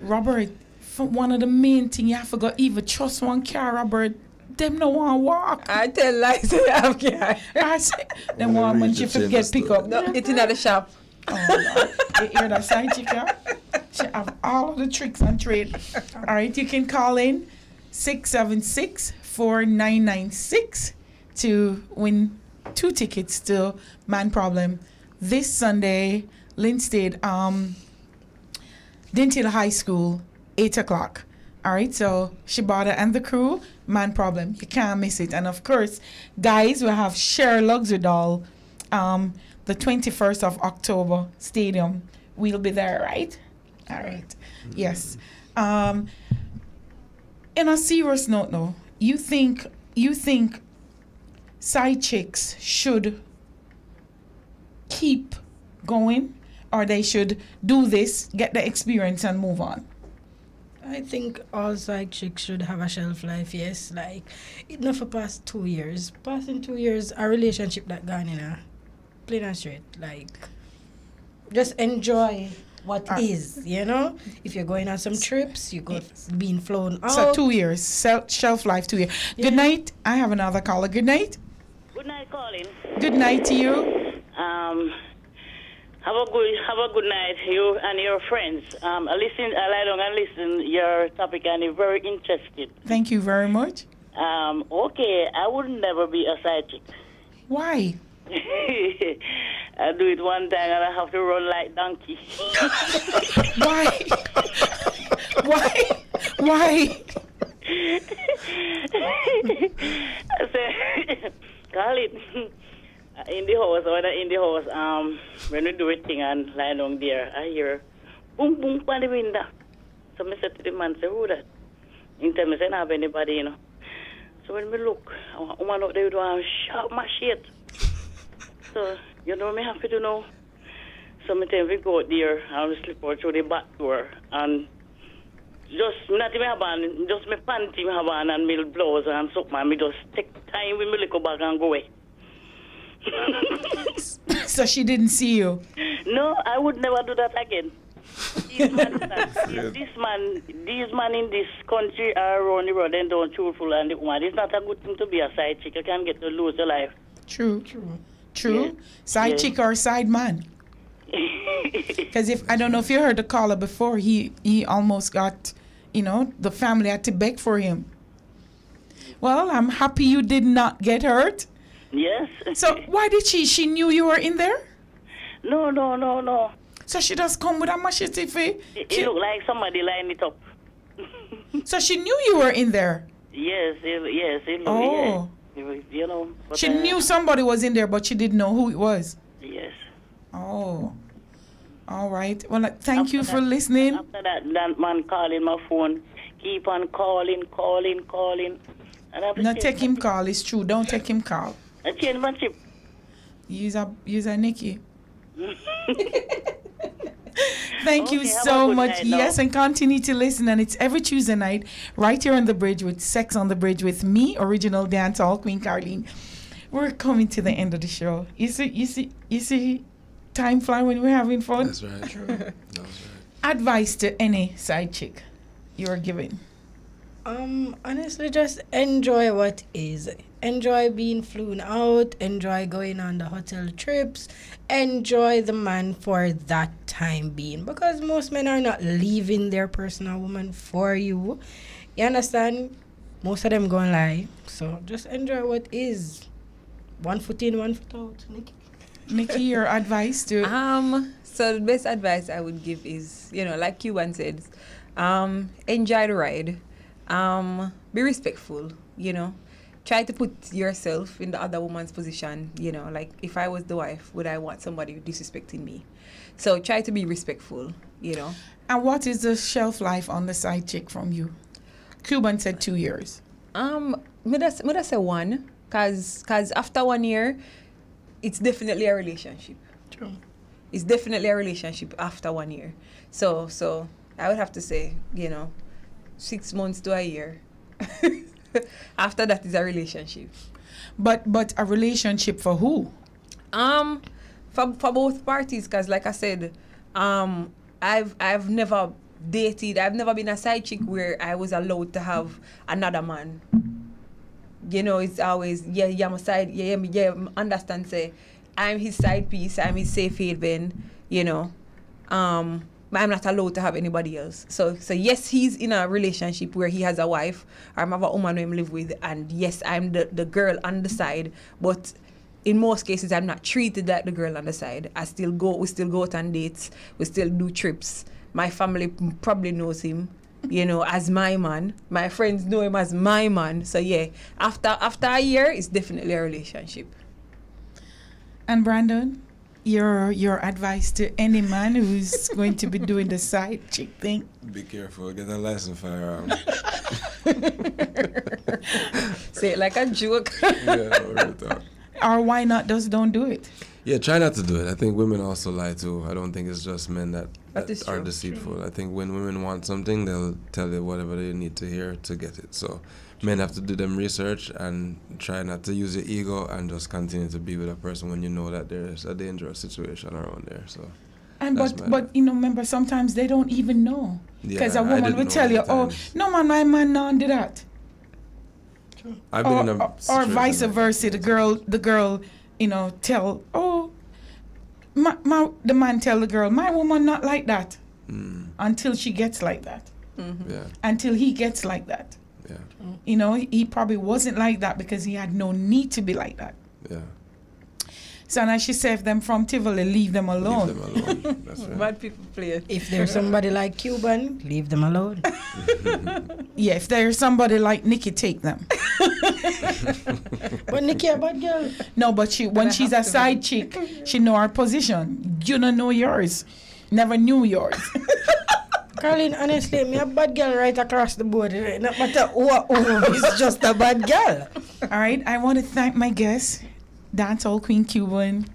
Robert, one of the main things you have to go even trust one car, Robert. Them no want walk. I tell lies to have car. I say, them want when she forget pick up. No, it's in the shop. Oh, Lord. You hear that side chick, yeah? She have all of the tricks and trade. All right, you can call in 676-4996 to win 2 tickets to Man Problem this Sunday, Linstead, Dintil High School, 8 o'clock. All right, so Shibata and the crew, Man Problem. You can't miss it. And of course, guys, we have Share Luxury Doll, the 21st of October Stadium. We'll be there, right? All right. Yes. In a serious note, though, you think side chicks should keep going, or they should do this, get the experience, and move on? I think all side chicks should have a shelf life, yes. Like, it not for past 2 years. Passing 2 years, a relationship that gone in a plain and straight. Like, just enjoy what is, you know? If you're going on some trips, you go being flown out. So 2 years, shelf life 2 years. Yeah. Good night. I have another caller. Good night. Good night, Carlene. Good night to you. Have a good night, you and your friends. I lie down and listen your topic, and I'm very interested. Thank you very much. Okay, I would never be a side chick. Why? I do it one time and I have to run like donkey. Why? Why? I said, Carlene, in the house, when we do a thing and lie down there, I hear boom, boom, on the window. So I said to the man, say, who that? In time, I said, I don't have anybody, you know. So when we look, I want out there to shout my shit. So, you know, me happy to know. So I tell we go out there and we slip out through the back door and just not even have on, just my panty have on and my blouse and so man, me just take time with my little bag and go away. So she didn't see you? No, I would never do that again. These men in this country are around the road and don't truthful and the woman. It's not a good thing to be a side chick. You can get to lose your life. True. Yeah. Side chick or side man? Because I don't know if you heard the caller before, he almost got, the family had to beg for him. Well, I'm happy you did not get hurt. Yes. So why did she knew you were in there? No. So she just come with a machete for It looked like somebody lining it up. So she knew you were in there? Yes, it looked, oh. Yeah. But, she knew somebody was in there, but she didn't know who it was? Yes. Oh. All right. Well, thank you for listening. After that man calling my phone, keep on calling. And no, take him call. It's true. Don't take him call. I change my chip. Use a Nikki. Thank you Okay, so much. Now. Yes, and continue to listen. And it's every Tuesday night right here on the bridge with Sex on the Bridge with me, original dancehall Queen Carlene. We're coming to the end of the show. You see time fly when we're having fun? That's right. True. That's right. Advice to any side chick you are giving? Honestly, just enjoy what is. Enjoy being flown out. Enjoy going on the hotel trips. Enjoy the man for that time being. Because most men are not leaving their personal woman for you. You understand? Most of them gonna lie. So just enjoy what is. 1 foot in, 1 foot out. Nikki, your advice to... So the best advice I would give is, like Cuban said, enjoy the ride. Be respectful, you know. Try to put yourself in the other woman's position, you know. Like, if I was the wife, would I want somebody disrespecting me? So try to be respectful, you know. And what is the shelf life on the side chick from you? Cuban said 2 years. Me say 1, cause after 1 year, it's definitely a relationship. True. It's definitely a relationship after 1 year. So I would have to say, you know, 6 months to a year. After that is a relationship. But a relationship for who? For both parties, cause like I said, I've never dated. I've never been a side chick where I was allowed to have another man. You know, it's always I'm a side. Understand? Say, I'm his side piece. I'm his safe haven. You know, but I'm not allowed to have anybody else. So yes, he's in a relationship where he has a wife, or I'm have a woman who him live with, and yes, I'm the girl on the side. But in most cases, I'm not treated like the girl on the side. We still go out on dates. We still do trips. My family probably knows him, you know, as my man. My friends know him as my man. So yeah, after a year, it's definitely a relationship. And Brandon, your advice to any man who's going to be doing the side chick thing? Be careful. Get a license firearm. Say it like a joke. Yeah, no, real talk. Or why not just don't do it? Yeah, try not to do it. I think women also lie too. I don't think it's just men that is are true. deceitful. I think when women want something, they'll tell you whatever they need to hear to get it. So men have to do them research and try not to use your ego and just continue to be with a person when you know that there's a dangerous situation around there. So. And but you know, remember, sometimes they don't even know. Because a woman will tell you, oh, no man, my man don't do that. I've been in a Or situation vice like versa, the girl, you know, tell, oh, the man tell the girl, my woman not like that, until she gets like that. Mm-hmm. Yeah, Until he gets like that. yeah, You know, he probably wasn't like that because he had no need to be like that. yeah. So now she saved them from Tivoli, leave them alone. Leave them alone. That's right. Bad people play it. If there's somebody like Cuban, leave them alone. Yeah, if there's somebody like Nikki, take them. But Nikki a bad girl. No, but when I she's have a to side chick, she know her position. You don't know yours. Never knew yours. Carlene, honestly, me a bad girl right across the board. No matter who is just a bad girl. All right, I want to thank my guests, Dancehall Queen Cuban,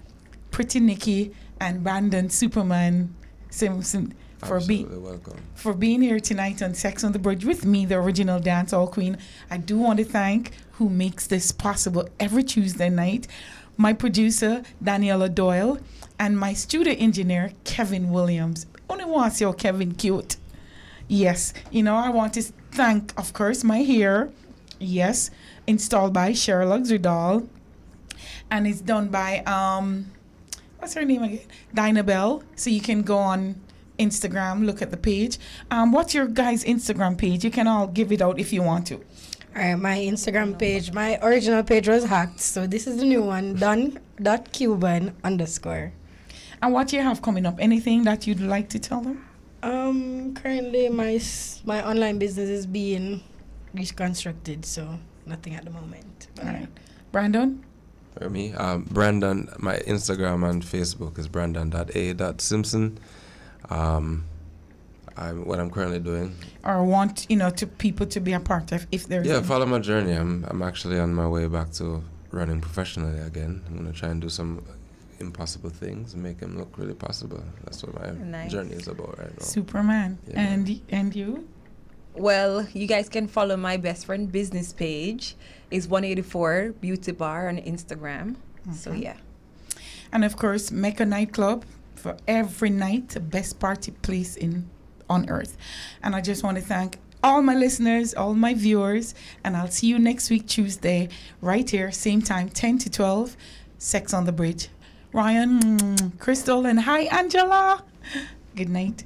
Pretty Nikki, and Brandon Superman Simpson Absolutely welcome. for being here tonight on Sex on the Bridge with me, the original Dancehall Queen. I do want to thank who makes this possible every Tuesday night, my producer, Daniela Doyle, and my studio engineer, Kevin Williams. Only wants your Kevin cute. Yes, you know, I want to thank, of course, my hair. Yes, installed by Cheryl Luxury Doll. And it's done by, what's her name again? Dinah Bell. So you can go on Instagram, look at the page. What's your guys' Instagram page? You can all give it out if you want to. All right, my Instagram page, my original page was hacked. So this is the new one, done.cuban_. And what you have coming up? Anything that you'd like to tell them? Currently my online business is being reconstructed, so nothing at the moment. All right. Brandon? For me, Brandon, my Instagram and Facebook is brandon.a.simpson. What I'm currently doing. Or want, you know, to people to be a part of if there's... Yeah, follow my journey. I'm actually on my way back to running professionally again. I'm going to try and do some impossible things and make them look really possible. That's what my journey is about right now. Superman. Yeah, and you? Well, you guys can follow my best friend business page. It's 184 Beauty Bar on Instagram. So yeah. And of course, Mecca Nightclub for every night, the best party place on earth. And I just want to thank all my listeners, all my viewers, and I'll see you next week, Tuesday, right here, same time, 10 to 12, Sex on the Bridge. Ryan, Crystal, and hi, Angela. Good night.